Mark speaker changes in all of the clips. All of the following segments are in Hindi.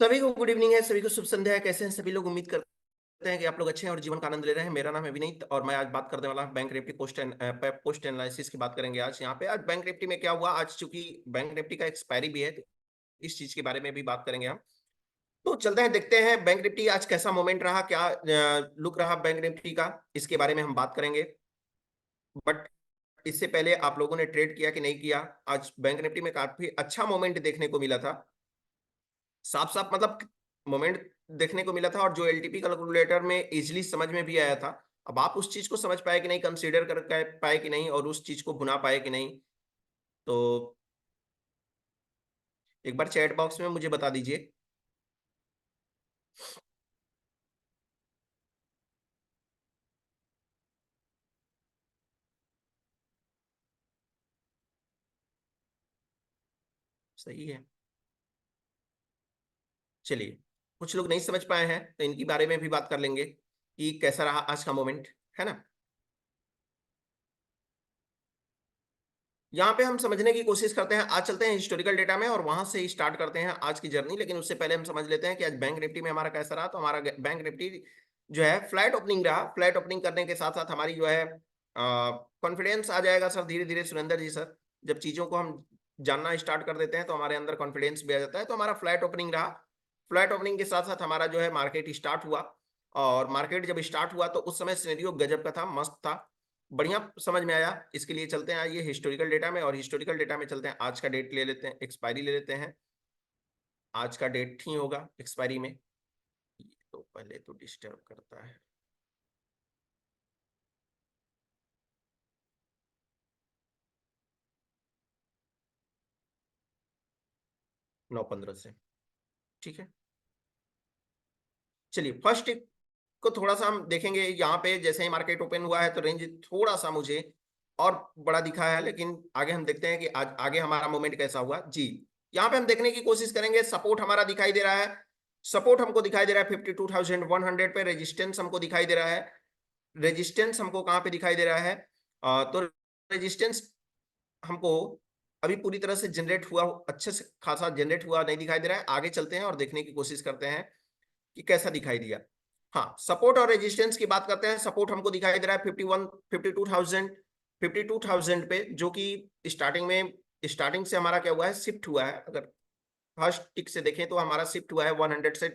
Speaker 1: सभी को गुड इवनिंग है, सभी को शुभ संध्या है। कैसे हैं सभी लोग? उम्मीद करते हैं कि आप लोग अच्छे हैं और जीवन का आनंद ले रहे हैं। मेरा नाम है विनीत और मैं आज बात करने वाला हूं बैंक निफ्टी पोस्ट एनालिसिस की बात करेंगे। आज यहाँ पे आज बैंक निफ्टी में क्या हुआ, आज चूंकि बैंक निफ्टी का एक्सपायरी भी है तो इस चीज के बारे में भी बात करेंगे हम। तो चलते हैं, देखते हैं बैंक निफ्टी आज कैसा मोमेंट रहा, क्या लुक रहा बैंक निफ्टी का, इसके बारे में हम बात करेंगे। बट इससे पहले आप लोगों ने ट्रेड किया कि नहीं किया? आज बैंक निफ्टी में काफी अच्छा मोमेंट देखने को मिला था। साफ साफ मतलब मोमेंट देखने को मिला था और जो एलटीपी कैलकुलेटर में इजीली समझ में भी आया था। अब आप उस चीज को समझ पाए कि नहीं, कंसीडर कर पाए कि नहीं, और उस चीज को भुना पाए कि नहीं, तो एक बार चैट बॉक्स में मुझे बता दीजिए। सही है। चलिए, कुछ लोग नहीं समझ पाए हैं तो इनके बारे में भी बात कर लेंगे कि कैसा रहा आज का मोमेंट, है ना। यहाँ पे हम समझने की कोशिश करते हैं। आज चलते हैं हिस्टोरिकल डेटा में और वहां से ही स्टार्ट करते हैं आज की जर्नी। लेकिन उससे पहले हम समझ लेते हैं कि आज बैंक निफ्टी में हमारा कैसा रहा। तो हमारा बैंक निफ्टी जो है फ्लैट ओपनिंग रहा। फ्लैट ओपनिंग करने के साथ साथ हमारी जो है कॉन्फिडेंस आ जाएगा सर धीरे धीरे, सुरेंद्र जी सर। जब चीजों को हम जानना स्टार्ट कर देते हैं तो हमारे अंदर कॉन्फिडेंस भी आ जाता है। तो हमारा फ्लैट ओपनिंग रहा। फ्लैट ओपनिंग के साथ साथ हमारा जो है मार्केट स्टार्ट हुआ। और मार्केट जब स्टार्ट हुआ तो उस समय सिनेरियो गजब का था, मस्त था, बढ़िया समझ में आया। इसके लिए चलते हैं आइए हिस्टोरिकल डेटा में, और हिस्टोरिकल डेटा में चलते हैं। आज का डेट ले लेते हैं, एक्सपायरी ले लेते हैं। आज का डेट ही होगा एक्सपायरी में। तो पहले तो डिस्टर्ब करता है। 9/15 से, ठीक है। चलिए फर्स्ट को थोड़ा सा हम देखेंगे। यहाँ पे जैसे ही मार्केट ओपन हुआ है तो रेंज थोड़ा सा मुझे और बड़ा दिखा है, लेकिन आगे हम देखते हैं कि आज आगे हमारा मूवमेंट कैसा हुआ जी। यहाँ पे हम देखने की कोशिश करेंगे। सपोर्ट हमारा दिखाई दे रहा है, सपोर्ट हमको दिखाई दे रहा है 52,100 पे। रेजिस्टेंस हमको दिखाई दे रहा है, रेजिस्टेंस हमको कहाँ पे दिखाई दे रहा है? तो रेजिस्टेंस हमको अभी पूरी तरह से जनरेट हुआ, अच्छे से खासा जनरेट हुआ नहीं दिखाई दे रहा है। आगे चलते हैं और देखने की कोशिश करते हैं कि कैसा दिखाई दिया। हाँ, सपोर्ट और रेजिस्टेंस की बात करते हैं। सपोर्ट हमको दिखाई दे रहा है 52,000 पे, जो कि स्टार्टिंग से हमारा क्या हुआ है, शिफ्ट हुआ है। अगर फर्स्ट टिक से देखें तो हमारा शिफ्ट हुआ है 100 से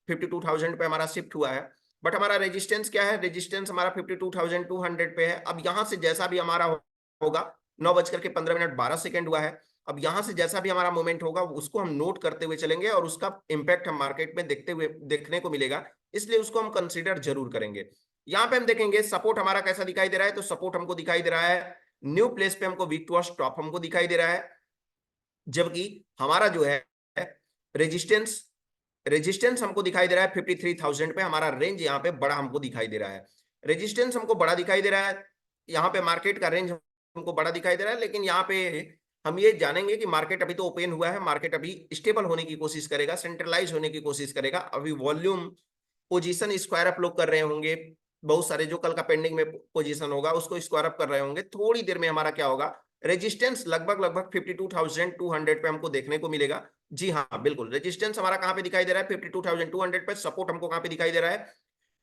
Speaker 1: 52,000 पे हमारा शिफ्ट हुआ है। बट हमारा रेजिस्टेंस क्या है? रेजिस्टेंस हमारा 52,200 पे है। अब यहां से जैसा भी हमारा होगा, 9:15 हुआ है। अब यहां से जैसा भी हमारा मूवमेंट होगा उसको हम नोट करते हुए चलेंगे और उसका इंपैक्ट हम मार्केट में देखने को मिलेगा, इसलिए उसको हम कंसीडर जरूर करेंगे। यहाँ पे हम देखेंगे सपोर्ट हमारा कैसा दिखाई दे रहा है। तो सपोर्ट हमको दिखाई दे रहा है न्यू प्लेस पे, हमको वीक टू टॉप हमको दिखाई दे रहा है। जबकि हमारा जो है रेजिस्टेंस रेजिस्टेंस हमको दिखाई दे रहा है 53,000 पे। हमारा रेंज यहाँ पे बड़ा हमको दिखाई दे रहा है, रेजिस्टेंस हमको बड़ा दिखाई दे रहा है। यहाँ पे मार्केट का रेंज हमको बड़ा दिखाई दे रहा है। लेकिन यहाँ पे हम ये जानेंगे कि मार्केट अभी तो ओपन हुआ है, मार्केट अभी स्टेबल होने की कोशिश करेगा, सेंट्रलाइज होने की कोशिश करेगा। अभी वॉल्यूम पोजीशन स्क्वायर अप लोग कर रहे होंगे, बहुत सारे जो कल का पेंडिंग में पोजीशन होगा उसको स्क्वायर अप कर रहे होंगे। थोड़ी देर में हमारा क्या होगा, रेजिस्टेंस लगभग लगभग 52,200 पे हमको देखने को मिलेगा। जी हाँ बिल्कुल, रेजिस्टेंस हमारा कहाँ पे दिखाई दे रहा है? 52,200 पे। सपोर्ट हमको कहाँ पे दिखाई दे रहा है?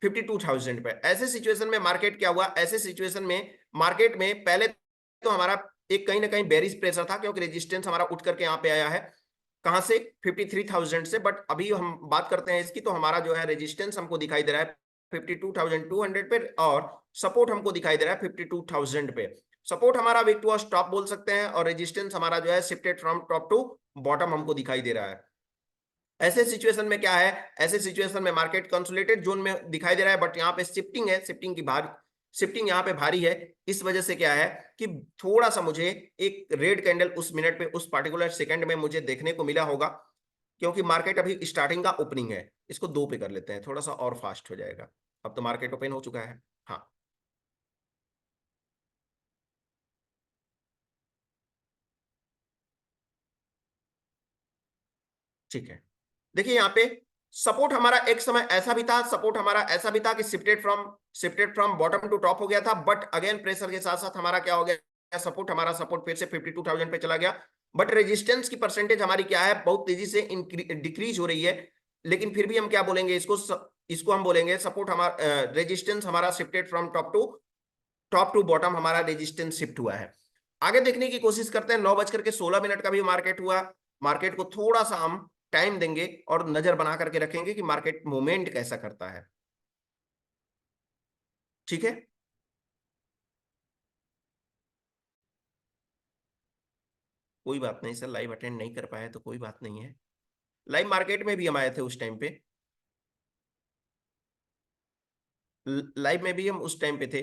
Speaker 1: 52,000 पे। ऐसे सिचुएशन में मार्केट क्या हुआ? ऐसे सिचुएशन में मार्केट में पहले तो हमारा एक कहीं ना कहीं बेरिश प्रेशर था, क्योंकि रेजिस्टेंस हमारा उठ करके यहाँ पे आया है। कहां से? 53,000 से। बट अभी हम बात करते हैं इसकी, तो हमारा जो है रेजिस्टेंस हमको दिखाई दे रहा है 52,200 पे और सपोर्ट हमको दिखाई दे रहा है 52,000 पे। सपोर्ट हमारा वीक टू टॉप बोल सकते हैं और रेजिस्टेंस हमारा जो है shifted from top to bottom हमको दिखाई दे रहा है। ऐसे सिचुएशन में क्या है? ऐसे सिचुएशन में मार्केट कंसोलिडेटेड जोन में दिखाई दे रहा है, बट यहाँ पे शिफ्टिंग है, शिफ्टिंग यहाँ पे भारी है। इस वजह से क्या है कि थोड़ा सा मुझे एक रेड कैंडल उस मिनट पे, उस पार्टिकुलर सेकंड में मुझे देखने को मिला होगा, क्योंकि मार्केट अभी स्टार्टिंग का ओपनिंग है। इसको 2 पे कर लेते हैं, थोड़ा सा और फास्ट हो जाएगा। अब तो मार्केट ओपन हो चुका है। हाँ ठीक है। देखिए यहाँ पे सपोर्ट हमारा एक समय ऐसा भी था, सपोर्ट हमारा ऐसा भी था कि shifted from bottom to top हो गया था। बट अगेन प्रेशर के साथ साथ हमारा क्या हो गया, सपोर्ट फिर से 52,000 पे चला गया। बट रेजिस्टेंस की परसेंटेज हमारी क्या है, बहुत तेजी से डिक्रीज हो रही है। लेकिन फिर भी हम क्या बोलेंगे इसको हम बोलेंगे सपोर्ट हमारा रेजिस्टेंस हमारा shifted from top to bottom, हमारा रेजिस्टेंस शिफ्ट हुआ है। आगे देखने की कोशिश करते हैं। 9:16 का भी मार्केट हुआ। मार्केट को थोड़ा सा हम टाइम देंगे और नजर बना करके रखेंगे कि मार्केट मूवमेंट कैसा करता है। ठीक है, कोई बात नहीं सर, लाइव अटेंड नहीं कर पाए तो कोई बात नहीं है। लाइव मार्केट में भी हम आए थे उस टाइम पे, लाइव में भी हम उस टाइम पे थे।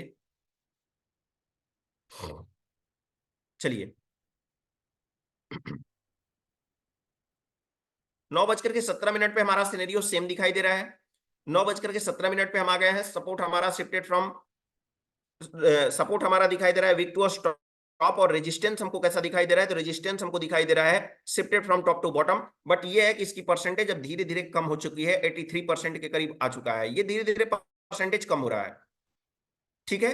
Speaker 1: चलिए 9:17 पे हमारा सिनेरियो सेम दिखाई दे रहा है। 9:17 पे हम आ गए हैं। सपोर्ट हमारा शिफ्टेड फ्रॉम सपोर्ट हमारा दिखाई दे रहा है वीक टू टॉप, और रेजिस्टेंस हमको कैसा दिखाई दे रहा है, तो रेजिस्टेंस हमको दिखाई दे रहा है shifted from top to bottom. But ये है कि इसकी परसेंटेज अब धीरे धीरे कम हो चुकी है, 83% के करीब आ चुका है। ये धीरे धीरे परसेंटेज कम हो रहा है। ठीक है,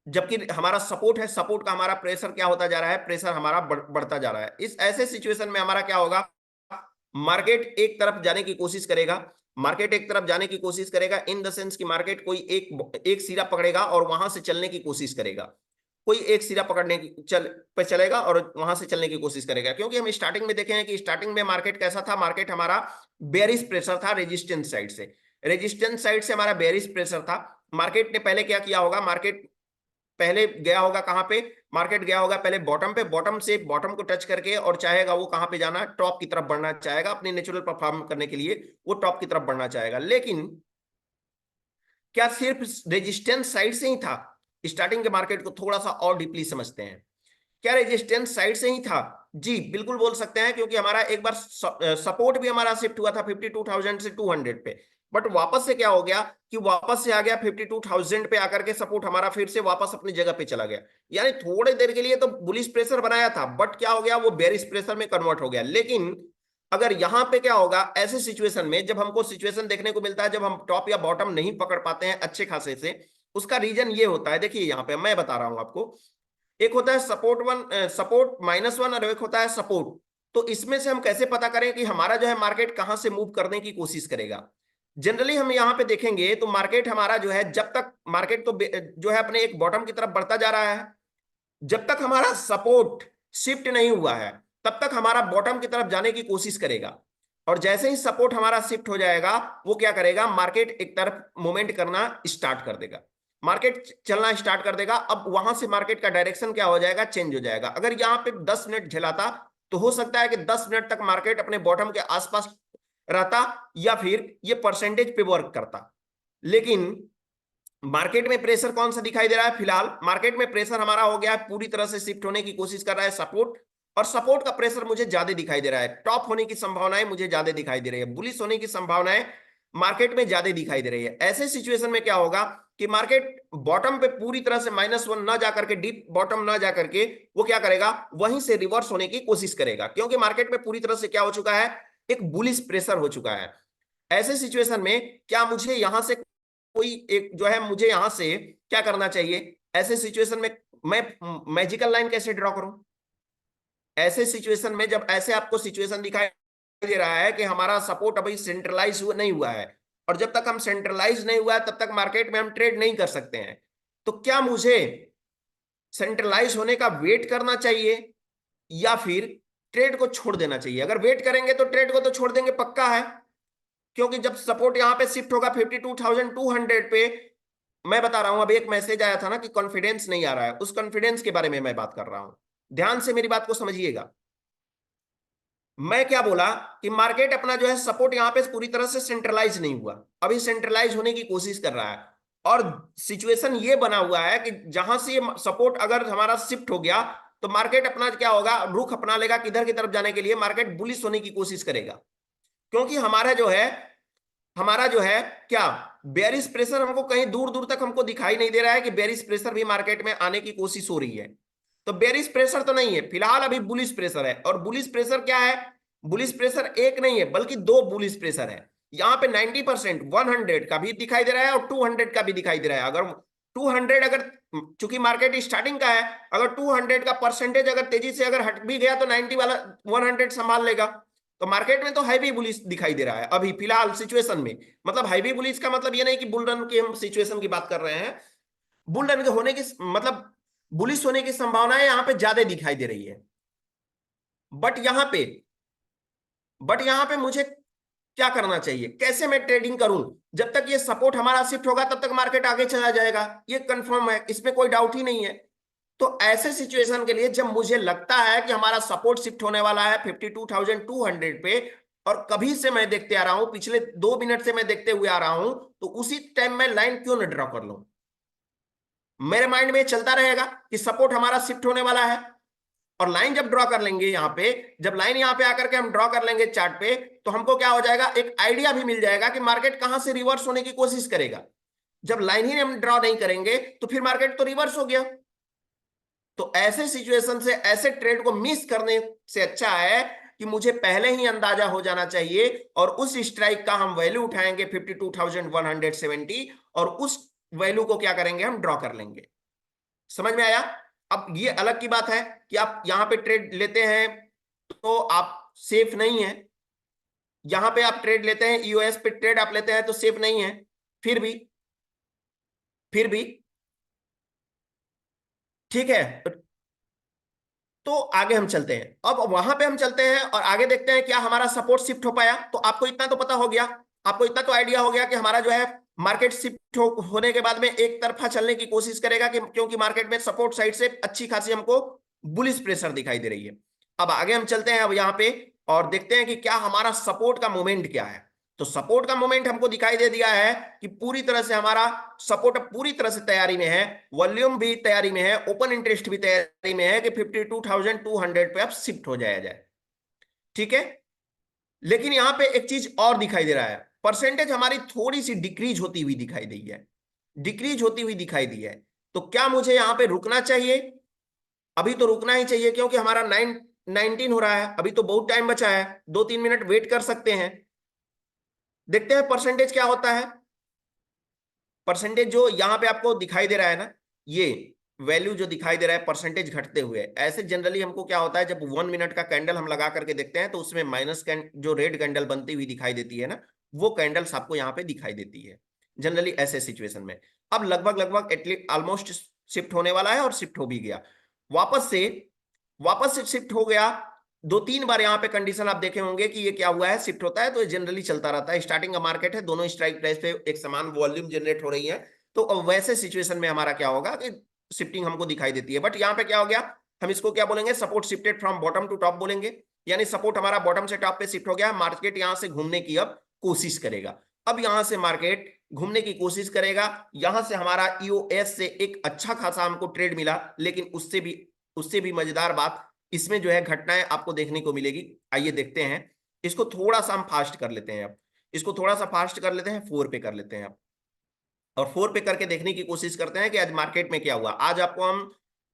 Speaker 1: जबकि हमारा सपोर्ट है, सपोर्ट का हमारा प्रेशर क्या होता जा रहा है, प्रेशर हमारा बढ़ता जा रहा है। इस ऐसे सिचुएशन में हमारा क्या होगा, मार्केट एक तरफ जाने की कोशिश करेगा। मार्केट एक तरफ जाने की कोशिश करेगा इन द सेंस कि मार्केट कोई एक सिरा पकड़ेगा और वहां से चलने की कोशिश करेगा। कोई एक सिरा पकड़ने की पे चलेगा और वहां से चलने की कोशिश करेगा। क्योंकि हम स्टार्टिंग में देखे हैं कि स्टार्टिंग में मार्केट कैसा था, मार्केट हमारा बेरिश प्रेशर था रेजिस्टेंस साइड से। रेजिस्टेंस साइड से हमारा बेरिश प्रेशर था। मार्केट ने पहले क्या किया होगा, मार्केट पहले गया होगा कहां पे, मार्केट गया होगा पहले बॉटम पे, बॉटम से बॉटम को टच करके और चाहेगा वो कहां पे जाना, टॉप की तरफ बढ़ना चाहेगा। अपनी नेचुरल परफॉर्म करने के लिए वो टॉप की तरफ बढ़ना चाहेगा। लेकिन क्या सिर्फ रेजिस्टेंस साइड से ही था? स्टार्टिंग के मार्केट को थोड़ा सा और डीपली समझते हैं। क्या रेजिस्टेंस साइड से ही था? जी बिल्कुल बोल सकते हैं, क्योंकि हमारा एक बार सपोर्ट भी हमारा शिफ्ट हुआ था 52,000 से 200 पे। बट वापस से क्या हो गया कि वापस से आ गया 52,000 पे आकर के सपोर्ट हमारा फिर से वापस अपनी जगह पे चला गया। यानी थोड़ी देर के लिए तो बुलिश प्रेशर बनाया था, बट क्या हो गया, वो बेरिश प्रेशर में कन्वर्ट हो गया। लेकिन अगर यहां पे क्या होगा, ऐसे सिचुएशन में जब हमको सिचुएशन देखने को मिलता है जब हम टॉप या बॉटम नहीं पकड़ पाते हैं अच्छे खासे से, उसका रीजन ये होता है। देखिए यहां पे मैं बता रहा हूं आपको, एक होता है सपोर्ट -1 और एक होता है सपोर्ट। तो इसमें से हम कैसे पता करें कि हमारा जो है मार्केट कहां से मूव करने की कोशिश करेगा? जनरली हम यहां पे देखेंगे तो मार्केट हमारा जो है, जब तक मार्केट तो जो है अपने एक बॉटम की तरफ बढ़ता जा रहा है, जब तक हमारा सपोर्ट शिफ्ट नहीं हुआ है तब तक हमारा बॉटम की तरफ जाने की कोशिश करेगा। और जैसे ही सपोर्ट हमारा शिफ्ट हो जाएगा, वो क्या करेगा, मार्केट एक तरफ मूवमेंट करना स्टार्ट कर देगा, मार्केट चलना स्टार्ट कर देगा। अब वहां से मार्केट का डायरेक्शन क्या हो जाएगा, चेंज हो जाएगा। अगर यहाँ पे 10 मिनट झेलाता तो हो सकता है कि 10 मिनट तक मार्केट अपने बॉटम के आसपास रहता या फिर ये परसेंटेज पे वर्क करता। लेकिन मार्केट में प्रेशर कौन सा दिखाई दे रहा है, फिलहाल मार्केट में प्रेशर हमारा हो गया है, पूरी तरह से शिफ्ट होने की कोशिश कर रहा है सपोर्ट। और सपोर्ट का प्रेशर मुझे ज्यादा दिखाई दे रहा है, टॉप होने की संभावनाएं मुझे ज्यादा दिखाई दे रही है, बुलिश होने की संभावनाएं मार्केट में ज्यादा दिखाई दे रही है। ऐसे सिचुएशन में क्या होगा कि मार्केट बॉटम पे पूरी तरह से -1 ना जाकर के, डीप बॉटम ना जाकर के, वो क्या करेगा, वहीं से रिवर्स होने की कोशिश करेगा। क्योंकि मार्केट में पूरी तरह से क्या हो चुका है, एक बुलिश प्रेशर हो चुका है। ऐसे सिचुएशन में क्या मुझे यहां से कोई एक जो है, मुझे यहां से क्या करना चाहिए ऐसे सिचुएशन में, मैं मैजिकल लाइन कैसे ड्रॉ करूं? ऐसे सिचुएशन में जब ऐसे आपको सिचुएशन दिखाई दे रहा है कि हमारा सपोर्ट अभी सेंट्रलाइज नहीं हुआ है, और जब तक हम सेंट्रलाइज नहीं हुआ है तब तक मार्केट में हम ट्रेड नहीं कर सकते हैं, तो क्या मुझे सेंट्रलाइज होने का वेट करना चाहिए या फिर ट्रेड को छोड़ देना चाहिए? अगर वेट करेंगे तो ट्रेड को तो छोड़ देंगे पक्का है, क्योंकि जब सपोर्ट यहां पे शिफ्ट होगा 52,200 पे, मैं बता रहा हूं, अब एक मैसेज आया था ना कि कॉन्फिडेंस नहीं आ रहा है, उस कॉन्फिडेंस के बारे में मैं बात कर रहा हूं। ध्यान से मेरी बात को समझिएगा। मैं क्या बोला कि मार्केट अपना जो है सपोर्ट यहां पे पूरी तरह से सेंट्रलाइज नहीं हुआ, अभी सेंट्रलाइज होने की कोशिश कर रहा है। और सिचुएशन ये बना हुआ है कि जहां से सपोर्ट अगर हमारा शिफ्ट हो गया तो मार्केट अपना क्या होगा, रुख अपना लेगा किधर की तरफ जाने के लिए, मार्केट बुलिश होने की कोशिश करेगा। क्योंकि हमारा जो है क्या, बेरिश प्रेशर हमको कहीं दूर दूर तक हमको दिखाई नहीं दे रहा है कि बेरिश प्रेशर भी मार्केट में आने की कोशिश हो रही है। तो बेरिश प्रेशर तो नहीं है फिलहाल, अभी बुलिश प्रेशर है। और बुलिश प्रेशर क्या है, बुलिश प्रेशर एक नहीं है बल्कि दो बुलिश प्रेशर है। यहाँ पे 90% 100 का भी दिखाई दे रहा है और 200 का भी दिखाई दे रहा है। अगर 200 अगर, चूंकि मार्केट स्टार्टिंग का है, अगर 200 का परसेंटेज अगर तेजी से अगर हट भी गया तो 90 वाला 100 संभाल लेगा। तो मार्केट में तो हैवी बुलिश दिखाई दे रहा है अभी फिलहाल सिचुएशन में। मतलब हैवी बुलिश का मतलब ये नहीं कि बुल रन की हम सिचुएशन की बात कर रहे हैं, बुल रन के होने की मतलब बुलिश होने की संभावनाएं यहां पे ज्यादा दिखाई दे रही है। बट यहां पे बट यहां पे मुझे क्या करना चाहिए, कैसे मैं ट्रेडिंग करूं? जब तक ये सपोर्ट हमारा शिफ्ट होगा तब तक मार्केट आगे चला जाएगा, ये कंफर्म है, इसमें कोई डाउट ही नहीं है। तो ऐसे सिचुएशन के लिए जब मुझे लगता है कि हमारा सपोर्ट शिफ्ट होने वाला है 52,200 पे, और कभी से मैं देखते आ रहा हूं, पिछले 2 मिनट से मैं देखते हुए आ रहा हूं, तो उसी टाइम में लाइन क्यों न ड्रॉ कर लूं? मेरे माइंड में चलता रहेगा कि सपोर्ट हमारा शिफ्ट होने वाला है, और लाइन जब ड्रॉ कर लेंगे यहाँ पे, जब लाइन यहाँ पे आकर के हम ड्रॉ कर लेंगे चार्ट पे, तो हमको क्या हो जाएगा, एक आइडिया भी मिल जाएगा कि मार्केट कहां से रिवर्स होने की कोशिश करेगा। जब लाइन ही हम ड्रॉ नहीं करेंगे तो फिर मार्केट तो रिवर्स हो गया। तो ऐसे सिचुएशन से, ऐसे ट्रेड को मिस करने से अच्छा है कि मुझे पहले ही अंदाजा हो जाना चाहिए, और उस स्ट्राइक का हम वैल्यू उठाएंगे 52,170, और उस वैल्यू को क्या करेंगे, हम ड्रॉ कर लेंगे। समझ में आया? अब ये अलग की बात है कि आप यहां पे ट्रेड लेते हैं तो आप सेफ नहीं है, यहां पे आप ट्रेड लेते हैं, ईओएस पे ट्रेड आप लेते हैं तो सेफ नहीं है। फिर भी ठीक है। तो आगे हम चलते हैं, अब वहां पे हम चलते हैं और आगे देखते हैं क्या हमारा सपोर्ट शिफ्ट हो पाया। तो आपको इतना तो पता हो गया, आपको इतना तो आइडिया हो गया कि हमारा जो है मार्केट शिफ्ट होने के बाद में एक तरफा चलने की कोशिश करेगा, कि क्योंकि मार्केट में सपोर्ट साइड से अच्छी खासी हमको बुलिश प्रेशर दिखाई दे रही है। अब आगे हम चलते हैं अब यहाँ पे, और देखते हैं कि क्या हमारा सपोर्ट का मोमेंट क्या है। तो सपोर्ट का मोमेंट हमको दिखाई दे दिया है कि पूरी तरह से हमारा सपोर्ट पूरी तरह से तैयारी में है, वॉल्यूम भी तैयारी में है, ओपन इंटरेस्ट भी तैयारी में है कि 52,200 पे अब शिफ्ट हो जाया जाए। ठीक है, लेकिन यहां पे एक चीज और दिखाई दे रहा है, परसेंटेज हमारी थोड़ी सी डिक्रीज होती हुई दिखाई दी है, डिक्रीज होती हुई दिखाई दी है। तो क्या मुझे यहां पे रुकना चाहिए? अभी तो रुकना ही चाहिए, क्योंकि हमारा 19 हो रहा है, अभी तो बहुत टाइम बचा है, 2-3 मिनट वेट कर सकते हैं। देखते हैं परसेंटेज क्या होता है। परसेंटेज जो यहाँ पे आपको दिखाई दे रहा है ना, ये वैल्यू जो दिखाई दे रहा है परसेंटेज घटते हुए, ऐसे जनरली हमको क्या होता है, जब 1 मिनट का कैंडल हम लगा करके देखते हैं तो उसमें माइनस जो रेड कैंडल बनती हुई दिखाई देती है ना, वो कैंडल्स आपको यहाँ पे दिखाई देती है जनरली ऐसे सिचुएशन में। अब लगभग लगभग एटलीस्ट ऑलमोस्ट शिफ्ट होने वाला है, और शिफ्ट हो भी गया, वापस से शिफ्ट हो गया। 2-3 बार यहाँ पे कंडीशन आप देखे होंगे कि ये क्या हुआ है, शिफ्ट होता है, तो ये जनरली चलता रहता है। स्टार्टिंग का मार्केट है, दोनों स्ट्राइक प्राइस पे एक समान वॉल्यूम जनरेट हो रही है, तो अब वैसे सिचुएशन में हमारा क्या होगा कि शिफ्टिंग हमको दिखाई देती है। बट यहाँ पे क्या हो गया, हम इसको क्या बोलेंगे, support shifted from bottom to top बोलेंगे, यानी सपोर्ट हमारा बॉटम से टॉप पे शिफ्ट हो गया, मार्केट यहाँ से घूमने की अब कोशिश करेगा। अब यहां से मार्केट घूमने की कोशिश करेगा, यहां से हमारा ईओएस से एक अच्छा खासा हमको ट्रेड मिला, लेकिन उससे भी मजेदार बात इसमें जो है घटनाएं आपको देखने को मिलेगी। आइए देखते हैं, इसको थोड़ा सा हम फास्ट कर लेते हैं, अब इसको थोड़ा सा फास्ट कर लेते हैं, 4 पे कर लेते हैं अब, और 4 पे करके देखने की कोशिश करते हैं कि आज मार्केट में क्या हुआ। आज आपको हम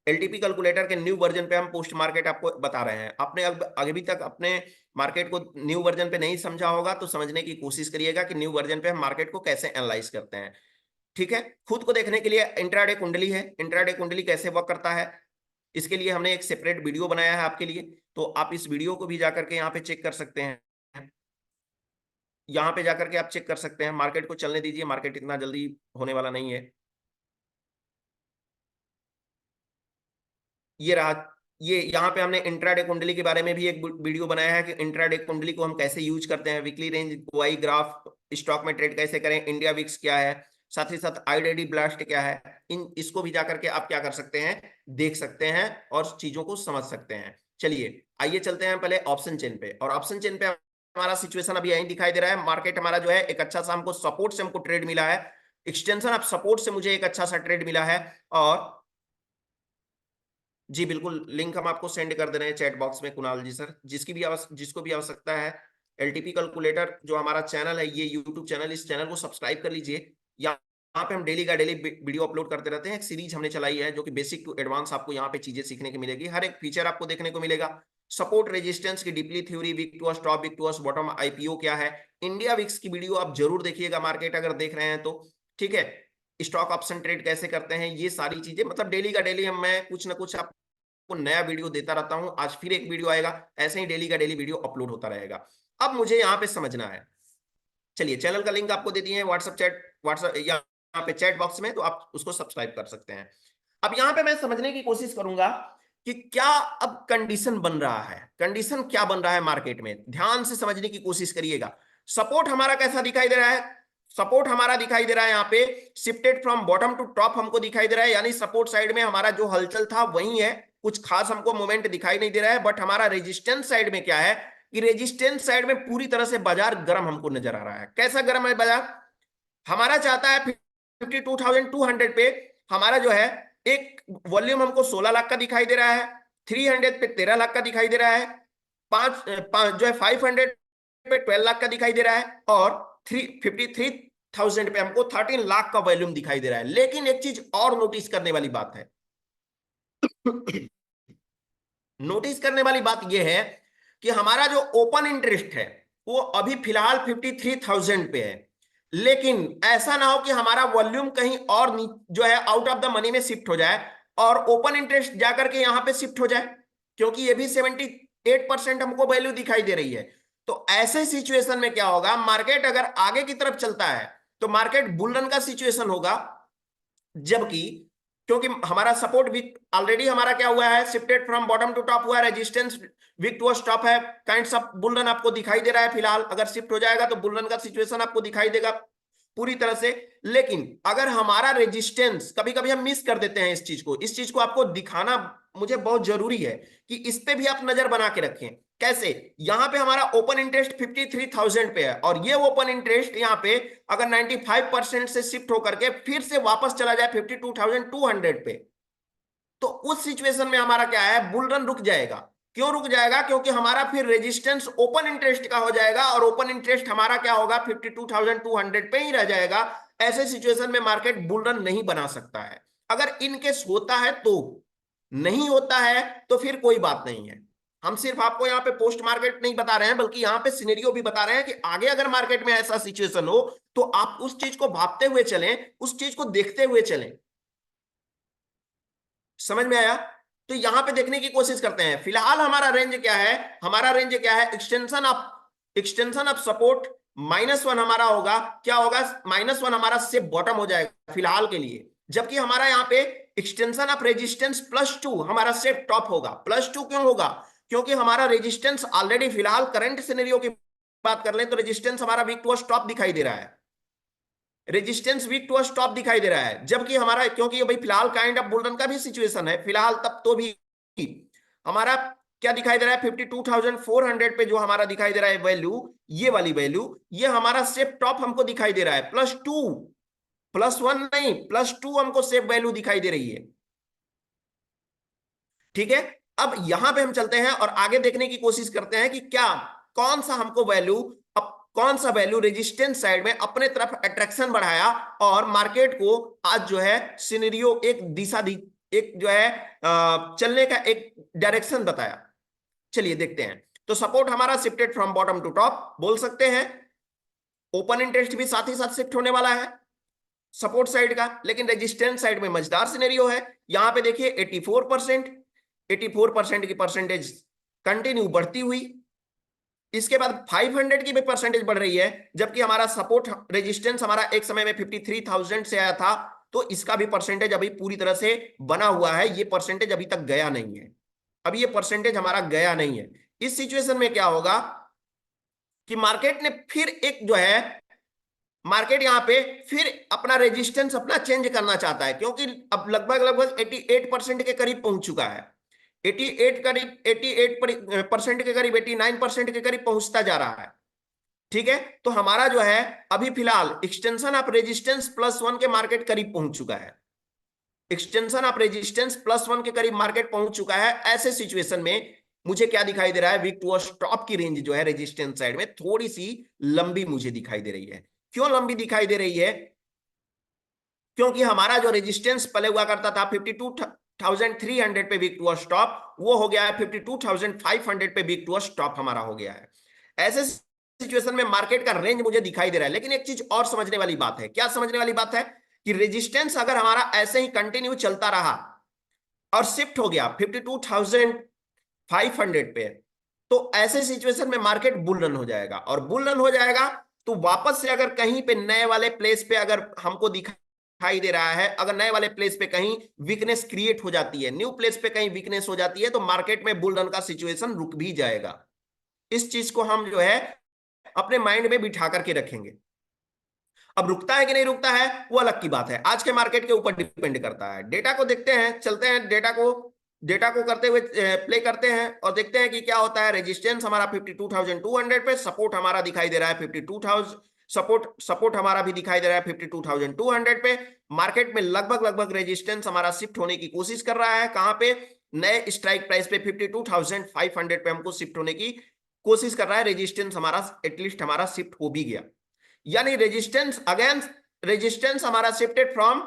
Speaker 1: एलटीपी कैलकुलेटर के न्यू वर्जन पे हम पोस्ट मार्केट आपको बता रहे हैं। आपने अभी तक अपने मार्केट को न्यू वर्जन पे नहीं समझा होगा तो समझने की कोशिश करिएगा कि न्यू वर्जन पे हम मार्केट को कैसे एनालाइज करते हैं। ठीक है, खुद को देखने के लिए इंट्राडे कुंडली है, इंट्राडे कुंडली कैसे वर्क करता है, इसके लिए हमने एक सेपरेट वीडियो बनाया है आपके लिए, तो आप इस वीडियो को भी जाकर के यहाँ पे चेक कर सकते हैं। यहाँ पे जाकर के आप चेक कर सकते हैं, मार्केट को चलने दीजिए, मार्केट इतना जल्दी होने वाला नहीं है। ये रहा, ये यहाँ पे हमने इंट्राडे कुंडली के बारे में भी एक वीडियो बनाया है कि इंट्राडे कुंडली को हम कैसे यूज करते हैं, weekly range, Y graph, stock में ट्रेड कैसे करें, इंडिया विक्स क्या है, साथ ही साथ आईडीडी ब्लास्ट क्या है, इन इसको भी जाकर के आप क्या कर सकते हैं, देख सकते हैं और चीजों को समझ सकते हैं। चलिए आइए चलते हैं पहले ऑप्शन चेन पे, और ऑप्शन चेन पे हमारा सिचुएशन अभी यही दिखाई दे रहा है। मार्केट हमारा जो है एक अच्छा सा हमको सपोर्ट से हमको ट्रेड मिला है, एक्सटेंशन ऑफ सपोर्ट से मुझे एक अच्छा सा ट्रेड मिला है। और जी बिल्कुल, लिंक हम आपको सेंड कर दे रहे हैं चैट बॉक्स में, कुणाल जी सर, जिसको भी आवश्यकता है, एलटीपी कैलकुलेटर जो हमारा चैनल है, ये यूट्यूब चैनल, इस चैनल को सब्सक्राइब कर लीजिए। यहाँ पे हम डेली का डेली वीडियो अपलोड करते रहते हैं, एक सीरीज हमने चलाई है जो कि बेसिक टू एडवांस आपको यहाँ पे चीजें सीखने को मिलेगी, हर एक फीचर आपको देखने को मिलेगा। सपोर्ट रेजिस्टेंस की deeply theory, weak to top, weak to bottom, IPO क्या है, इंडिया विक्स की वीडियो आप जरूर देखिएगा मार्केट अगर देख रहे हैं तो। ठीक है, स्टॉक ऑप्शन ट्रेड कैसे करते हैं, ये सारी चीजें मतलब डेली का डेली हम मैं कुछ ना कुछ आप नया वीडियो देता रहता हूं। आज फिर एक वीडियो आएगा, ऐसे ही डेली का डेली वीडियो अपलोड होता रहेगा। अब मुझे यहाँ पे समझना है, चलिए चैनल का लिंक आपको दे दिए हैं व्हाट्सएप यहाँ पे चैट बॉक्स में, तो आप उसको सब्सक्राइब कर सकते हैं। अब यहाँ पे मैं समझने की कोशिश करूंगा कि क्या अब कंडीशन बन रहा है, कंडीशन क्या बन रहा है मार्केट में, ध्यान से समझने की कोशिश करिएगा। सपोर्ट हमारा कैसा दिखाई दे रहा है, सपोर्ट हमारा दिखाई दे रहा है यहाँ पे shifted from bottom to top हमको दिखाई दे रहा है, यानी सपोर्ट साइड में हमारा जो हलचल था वही है, कुछ खास हमको मोमेंट दिखाई नहीं दे रहा है। बट हमारा रेजिस्टेंस साइड में क्या है कि रेजिस्टेंस साइड में पूरी तरह से बाजार गर्म हमको नजर आ रहा है। कैसा गर्म है बाजार, हमारा चाहता है 52,200 पे हमारा जो है एक वॉल्यूम हमको 16 लाख का दिखाई दे रहा है, 300 पे 13 लाख का दिखाई दे रहा है, पांच जो है 500 पे 12 लाख का दिखाई दे रहा है, और 53,000 पे हमको 13 लाख का वॉल्यूम दिखाई दे रहा है। लेकिन एक चीज और नोटिस करने वाली बात है नोटिस करने वाली बात यह है कि हमारा जो ओपन इंटरेस्ट है वो अभी फिलहाल 53,000 पे है, लेकिन ऐसा ना हो कि हमारा वॉल्यूम कहीं और जो है आउट ऑफ द मनी में शिफ्ट हो जाए और ओपन इंटरेस्ट जाकर के यहां पे शिफ्ट हो जाए, क्योंकि ये भी 78% हमको वैल्यू दिखाई दे रही है। तो ऐसे सिचुएशन में क्या होगा, मार्केट अगर आगे की तरफ चलता है तो मार्केट बुल रन का सिचुएशन होगा, जबकि क्योंकि हमारा सपोर्ट वीक ऑलरेडी हमारा क्या हुआ है, shifted from bottom to top हुआ है, रेजिस्टेंस वीक टू स्टॉप है, काइंड ऑफ बुल रन आपको दिखाई दे रहा है फिलहाल। अगर शिफ्ट हो जाएगा तो बुल रन का सिचुएशन आपको दिखाई देगा पूरी तरह से। लेकिन अगर हमारा रेजिस्टेंस, कभी कभी हम मिस कर देते हैं इस चीज को आपको दिखाना मुझे बहुत जरूरी है कि इस पे भी आप नजर बना के रखें। कैसे, यहां पे हमारा ओपन इंटरेस्ट 53,000 पे है और ये ओपन इंटरेस्ट यहां पे अगर 95% से शिफ्ट होकर के फिर से वापस चला जाए 52,200 पे, तो उस सिचुएशन में हमारा क्या है, बुल रन रुक जाएगा। क्यों रुक जाएगा, क्योंकि हमारा फिर रेजिस्टेंस ओपन इंटरेस्ट का हो जाएगा और ओपन इंटरेस्ट हमारा क्या होगा 52,200 पे ही रह जाएगा। ऐसे सिचुएशन में मार्केट बुल रन नहीं बना सकता है। अगर इनकेस होता है तो, नहीं होता है तो फिर कोई बात नहीं है। हम सिर्फ आपको यहाँ पे पोस्ट मार्केट नहीं बता रहे हैं, बल्कि यहाँ पे सिनेरियो भी बता रहे हैं कि आगे अगर मार्केट में ऐसा सिचुएशन हो तो आप उस चीज को भापते हुए चलें, उस चीज को देखते हुए चलें। समझ में आया? तो यहां पे देखने की कोशिश करते हैं। फिलहाल हमारा रेंज क्या है, हमारा रेंज क्या है, एक्सटेंशन ऑफ सपोर्ट -1 हमारा होगा। क्या होगा, -1 हमारा से बॉटम हो जाएगा फिलहाल के लिए, जबकि हमारा यहाँ पे एक्सटेंशन ऑफ रेजिस्टेंस +2 हमारा से टॉप होगा। +2 क्यों होगा, क्योंकि हमारा रेजिस्टेंस ऑलरेडी फिलहाल करंट सिनेरियो की बात कर लें तो रेजिस्टेंस हमारा वीक टू स्टॉप दिखाई दे रहा है, रेजिस्टेंस वीक टू स्टॉप दिखाई दे रहा है। जबकि हमारा, क्योंकि ये भाई फिलहाल काइंड ऑफ बुल रन का भी सिचुएशन है फिलहाल, तब तो भी हमारा क्या दिखाई दे रहा है 52,400 पे जो हमारा दिखाई दे रहा है वैल्यू, ये वाली वैल्यू, ये हमारा सेफ टॉप हमको दिखाई दे रहा है। +2, +1 नहीं, +2 हमको सेफ वैल्यू दिखाई दे रही है। ठीक है, अब यहां पे हम चलते हैं और आगे देखने की कोशिश करते हैं कि क्या, कौन सा हमको वैल्यू, कौन सा वैल्यू रेजिस्टेंस साइड में अपने तरफ अट्रैक्शन बढ़ाया और मार्केट को आज जो है सिनेरियो एक दिशा दी, एक जो है चलने का एक डायरेक्शन बताया। चलिए देखते हैं। तो सपोर्ट हमारा shifted from bottom to top बोल सकते हैं, ओपन इंटरेस्ट भी साथ ही साथ शिफ्ट होने वाला है सपोर्ट साइड का, लेकिन रेजिस्टेंस साइड में मजेदार सिनेरियो है। यहां पे देखिए 84% की परसेंटेज कंटिन्यू बढ़ती हुई, इसके बाद 500 की भी परसेंटेज बढ़ रही है, जबकि हमारा सपोर्ट रेजिस्टेंस हमारा एक समय में 53,000 से आया था, तो इसका भी परसेंटेज अभी पूरी तरह से बना हुआ है, ये परसेंटेज अभी तक गया नहीं है, अभी ये परसेंटेज हमारा गया नहीं है। इस सिचुएशन में क्या होगा कि मार्केट ने फिर एक जो है, मार्केट यहां पे फिर अपना रेजिस्टेंस अपना चेंज करना चाहता है, क्योंकि अब लगभग 88% के करीब पहुंच चुका है, 88% के करीब, 89% के करीब पहुंचता जा रहा है। ठीक है, तो हमारा जो है अभी फिलहाल एक्सटेंशन ऑफ रेजिस्टेंस +1 के मार्केट करीब पहुंच चुका है, एक्सटेंशन ऑफ रेजिस्टेंस +1 के करीब मार्केट पहुंच चुका है। ऐसे सिचुएशन में मुझे क्या दिखाई दे रहा है, वीक टू स्टॉप की रेंज जो है रेजिस्टेंस साइड में थोड़ी सी लंबी मुझे दिखाई दे रही है। क्यों लंबी दिखाई दे रही है, क्योंकि हमारा जो रेजिस्टेंस पहले हुआ करता था 52,300 पे वीक टू स्टॉप, वो हो गया है 52,500 पे वीक टू स्टॉप हमारा हो गया है। ऐसे सिचुएशन में मार्केट का रेंज मुझे दिखाई दे रहा है। लेकिन एक चीज और समझने वाली बात है, क्या समझने वाली बात है कि रेजिस्टेंस अगर हमारा ऐसे ही कंटिन्यू चलता रहा, और शिफ्ट हो गया 52,500 पे, तो ऐसे सिचुएशन में मार्केट बुल रन हो जाएगा, और बुल रन हो जाएगा तो वापस से अगर कहीं पे नए वाले प्लेस पे अगर हमको दिखाई दे रहा है, अगर नए वाले प्लेस पे कहीं वीकनेस क्रिएट हो जाती है, न्यू प्लेस पे कहीं वीकनेस हो जाती है, तो मार्केट में बुल रन का सिचुएशन रुक भी जाएगा। इस चीज को हम जो है अपने माइंड में बिठा करके रखेंगे। अब रुकता है कि नहीं रुकता है वो अलग की बात है, आज के मार्केट के ऊपर डिपेंड करता है। डेटा को देखते हैं, चलते हैं डेटा को करते हुए प्ले करते हैं और देखते हैं कि क्या होता है। रेजिस्टेंस हमारा 52,200 पे, सपोर्ट हमारा दिखाई दे रहा है 52,000, सपोर्ट हमारा भी दिखाई दे रहा है 52,200 पे। मार्केट में लगभग लगभग रेजिस्टेंस हमारा शिफ्ट होने की कोशिश कर रहा है, कहां पे, नए स्ट्राइक प्राइस पे 52,500 पे हमको शिफ्ट होने की कोशिश कर रहा है। रेजिस्टेंस हमारा एटलीस्ट हमारा शिफ्ट हो भी गया, यानी रेजिस्टेंस हमारा shifted from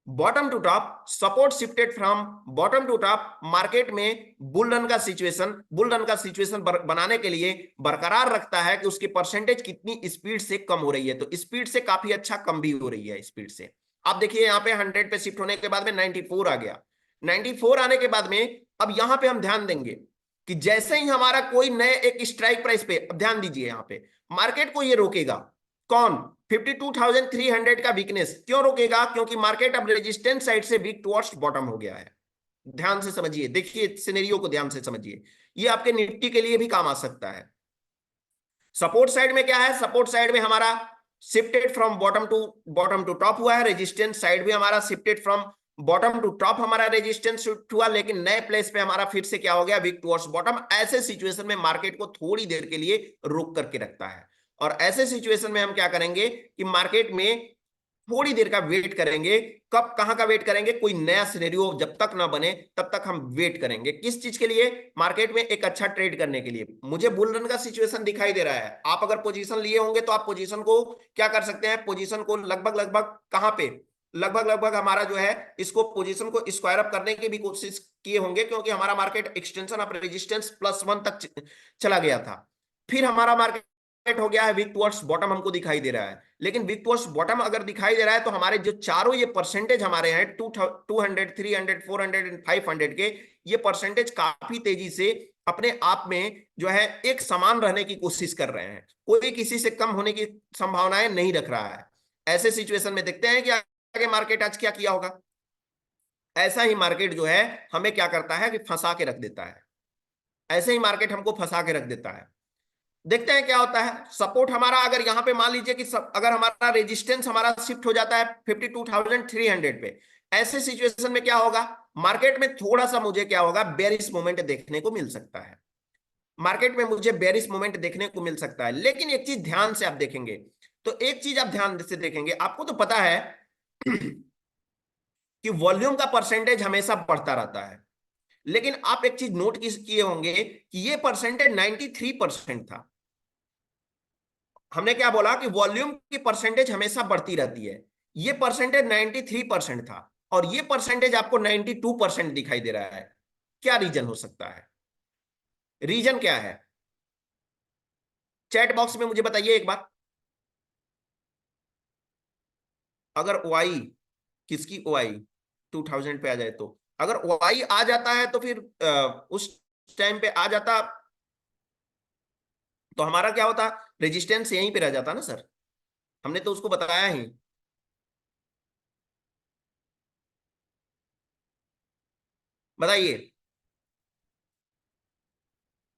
Speaker 1: bottom to top, support shifted from bottom to top. Market में बुल रन का सिचुएशन बनाने के लिए बरकरार रखता है कि उसकी परसेंटेज कितनी स्पीड से कम हो रही है, तो स्पीड से काफी अच्छा कम भी हो रही है स्पीड से। आप देखिए यहाँ पे 100 पे शिफ्ट होने के बाद में 94 आ गया। 94 आने के बाद में अब यहाँ पे हम ध्यान देंगे कि जैसे ही हमारा कोई नए एक स्ट्राइक प्राइस पे, अब ध्यान दीजिए यहाँ पे मार्केट को ये रोकेगा कौन, 52,300 का वीकनेस क्यों रोकेगा, क्योंकि मार्केट अब रेजिस्टेंस साइड से वीक टुवर्ड्स बॉटम हो गया है। ध्यान से समझिए, देखिए सिनेरियो को ध्यान से समझिए, ये आपके निफ्टी के लिए भी काम आ सकता है। सपोर्ट साइड में क्या है, सपोर्ट साइड में हमारा shifted from bottom to top हुआ है, रेजिस्टेंस साइड भी हमारा shifted from bottom to top हमारा रेजिस्टेंस शिफ्ट हुआ, लेकिन नए प्लेस पे हमारा फिर से क्या हो गया, वीक टुवर्ड्स बॉटम। ऐसे सिचुएशन में मार्केट को थोड़ी देर के लिए रोक करके रखता है, और ऐसे सिचुएशन में हम क्या करेंगे कि मार्केट में थोड़ी देर का वेट करेंगे। कब, कहां का वेट करेंगे, कोई नया सिनेरियो जब तक ना बने तब तक हम वेट करेंगे। किस चीज के लिए, मार्केट में एक अच्छा ट्रेड करने के लिए। मुझे बुल रन का सिचुएशन दिखाई दे रहा है, आप अगर पोजीशन लिए होंगे तो आप पोजीशन को क्या कर सकते हैं, पोजीशन को लगभग लगभग कहां पे, लगभग लगभग हमारा जो है इसको पोजीशन को स्क्वायर अप करने की भी कोशिश किए होंगे, क्योंकि हमारा मार्केट एक्सटेंशन ऑफ रेजिस्टेंस +1 तक चला गया था। फिर हमारा मार्केट हो गया है वीक टुवर्ड्स बॉटम, हमको दिखाई दे रहा है। लेकिन वीक टुवर्ड्स बॉटम अगर दिखाई दे रहा है तो हमारे जो चारों ये परसेंटेज हमारे हैं 200, 300, 400 एंड 500 के, ये परसेंटेज काफी तेजी से अपने आप में जो है एक समान रहने की कोशिश कर रहे हैं, कोई किसी से कम होने की संभावनाएं नहीं रख रहा है। ऐसे सिचुएशन में देखते हैं कि आगे मार्केट आज क्या किया होगा। ऐसा ही मार्केट जो है हमें क्या करता है कि फंसा के रख देता है, ऐसे ही मार्केट हमको फंसा के रख देता है। देखते हैं क्या होता है। सपोर्ट हमारा अगर यहां पे मान लीजिए कि अगर हमारा रेजिस्टेंस हमारा शिफ्ट हो जाता है 52,300 पे, ऐसे सिचुएशन में क्या होगा, मार्केट में थोड़ा सा मुझे क्या होगा, बेरिश मोमेंट देखने को मिल सकता है। मार्केट में मुझे बेरिश मोमेंट देखने को मिल सकता है। लेकिन एक चीज ध्यान से आप देखेंगे, तो एक चीज आप ध्यान से देखेंगे, आपको तो पता है कि वॉल्यूम का परसेंटेज हमेशा बढ़ता रहता है, लेकिन आप एक चीज नोट किए होंगे कि ये परसेंटेज 93% था। हमने क्या बोला कि वॉल्यूम की परसेंटेज हमेशा बढ़ती रहती है, ये परसेंटेज 93% था और ये परसेंटेज आपको 92% दिखाई दे रहा है। क्या रीजन हो सकता है, रीजन क्या है, चैट बॉक्स में मुझे बताइए एक बात। अगर ओआई, किसकी ओआई 2000 पे आ जाए, तो अगर ओआई आ जाता है तो फिर उस टाइम पे आ जाता तो हमारा क्या होता, रेजिस्टेंस यहीं पे रह जाता ना सर, हमने तो उसको बताया ही। बताइए,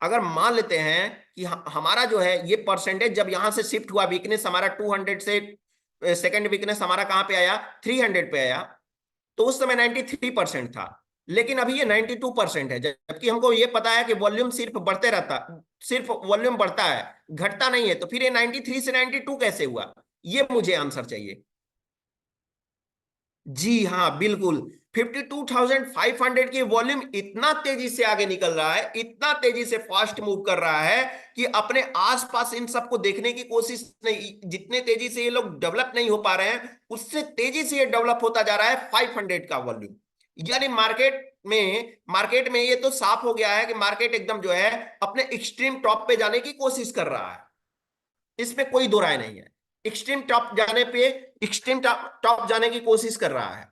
Speaker 1: अगर मान लेते हैं कि हमारा जो है ये परसेंटेज जब यहां से शिफ्ट हुआ, वीकनेस हमारा 200 से सेकंड वीकनेस हमारा कहां पे आया, 300 पे आया, तो उस समय 93% था। लेकिन अभी ये 92% है, जबकि हमको ये पता है कि वॉल्यूम सिर्फ बढ़ते रहता, सिर्फ वॉल्यूम बढ़ता है, घटता नहीं है, तो फिर ये 93 से 92 कैसे हुआ, ये मुझे आंसर चाहिए। जी हाँ बिल्कुल, 52,500 की वॉल्यूम इतना तेजी से आगे निकल रहा है, इतना तेजी से फास्ट मूव कर रहा है कि अपने आसपास इन सबको देखने की कोशिश नहीं, जितने तेजी से ये लोग डेवलप नहीं हो पा रहे हैं उससे तेजी से ये डेवलप होता जा रहा है 500 का वॉल्यूम। यानी मार्केट में ये तो साफ हो गया है कि मार्केट एकदम जो है अपने एक्सट्रीम टॉप पे जाने की कोशिश कर रहा है, इसमें कोई दो राय नहीं है। एक्सट्रीम टॉप जाने पे, एक्सट्रीम टॉप जाने की कोशिश कर रहा है।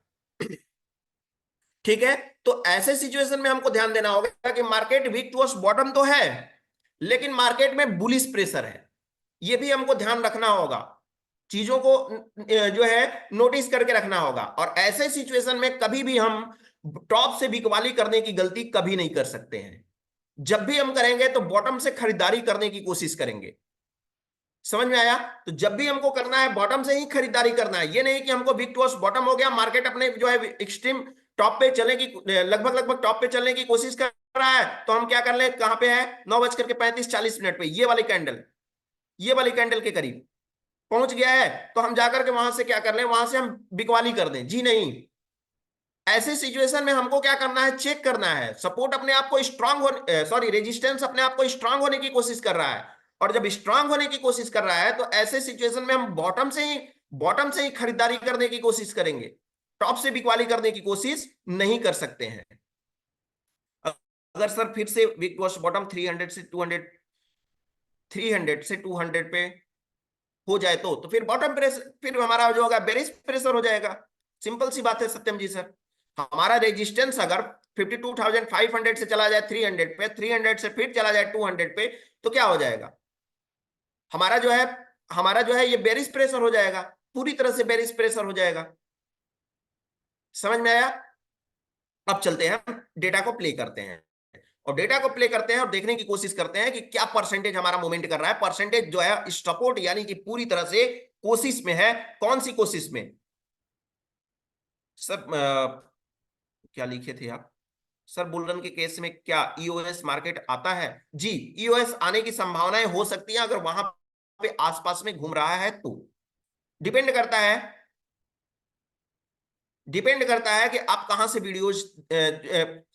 Speaker 1: ठीक है, तो ऐसे सिचुएशन में हमको ध्यान देना होगा कि मार्केट वीक टुवर्ड्स बॉटम तो है, लेकिन मार्केट में बुलिश प्रेशर है, ये भी हमको ध्यान रखना होगा, चीजों को जो है नोटिस करके रखना होगा। और ऐसे सिचुएशन में कभी भी हम टॉप से बिकवाली करने की गलती कभी नहीं कर सकते हैं। जब भी हम करेंगे तो बॉटम से खरीदारी करने की कोशिश करेंगे। समझ में आया? तो जब भी हमको करना है बॉटम से ही खरीदारी करना है, ये नहीं कि हमको वीक टुवर्ड्स बॉटम हो गया, मार्केट अपने जो है एक्सट्रीम टॉप पे चलने की लगभग लगभग टॉप पे चलने की कोशिश कर रहा है, तो हम क्या कर ले, कहां पे है, 9:35-40 पे ये वाली कैंडल, ये वाली कैंडल के करीब पहुंच गया है, तो हम जाकर के वहां से क्या कर लें, वहां से हम बिकवाली कर दें? जी नहीं। ऐसे सिचुएशन में हमको क्या करना है, चेक करना है, सपोर्ट अपने आप को स्ट्रांग होने, सॉरी रेजिस्टेंस अपने आप को स्ट्रांग होने की कोशिश कर रहा है, और जब स्ट्रांग होने की कोशिश कर रहा है तो ऐसे सिचुएशन में हम बॉटम से ही खरीदारी करने की कोशिश करेंगे, टॉप से बिकवाली करने की कोशिश नहीं कर सकते हैं। अगर सर फिर से वीक टुवर्ड्स बॉटम 300 से 200 पे हो जाए तो फिर बॉटम प्रेशर, फिर हमारा जो होगा बेरिश प्रेशर हो जाएगा। सिंपल सी बात है सत्यम जी सर। हमारा रेजिस्टेंस अगर 52,500 से चला जाए 300 पे, 300 से फिर चला जाए 200 पे, तो क्या हो जाएगा, हमारा जो है ये बेरिश प्रेशर हो जाएगा, पूरी तरह से बेरिश प्रेशर हो जाएगा। समझ में आया? अब चलते हैं, हम डेटा को प्ले करते हैं, और डेटा को प्ले करते हैं और देखने की कोशिश करते हैं कि क्या परसेंटेज हमारा मूवमेंट कर रहा है। परसेंटेज जो है सपोर्ट यानी कि पूरी तरह से कोशिश में है। कौन सी कोशिश में सर? क्या लिखे थे आप सर? बुलरन के केस में क्या ईओएस मार्केट आता है? जी, ईओएस आने की संभावनाएं हो सकती हैं अगर वहां पे आसपास में घूम रहा है तो। डिपेंड करता है, डिपेंड करता है कि आप कहां से वीडियोज,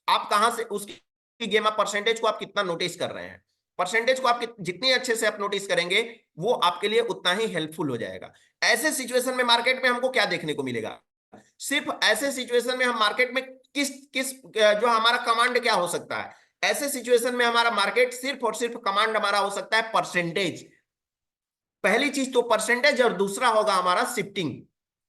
Speaker 1: आप कहां से उसकी गेम ऑफ परसेंटेज को आप कितना नोटिस कर रहे हैं। परसेंटेज को आप जितनी अच्छे से आप नोटिस करेंगे वो आपके लिए उतना ही हेल्पफुल हो जाएगा। ऐसे सिचुएशन में मार्केट में हमको क्या देखने को मिलेगा, सिर्फ ऐसे सिचुएशन में हम मार्केट में किस किस जो हमारा कमांड क्या हो सकता है, ऐसे सिचुएशन में हमारा मार्केट सिर्फ और सिर्फ कमांड हमारा हो सकता है परसेंटेज। पहली चीज तो परसेंटेज, और दूसरा होगा हमारा शिफ्टिंग।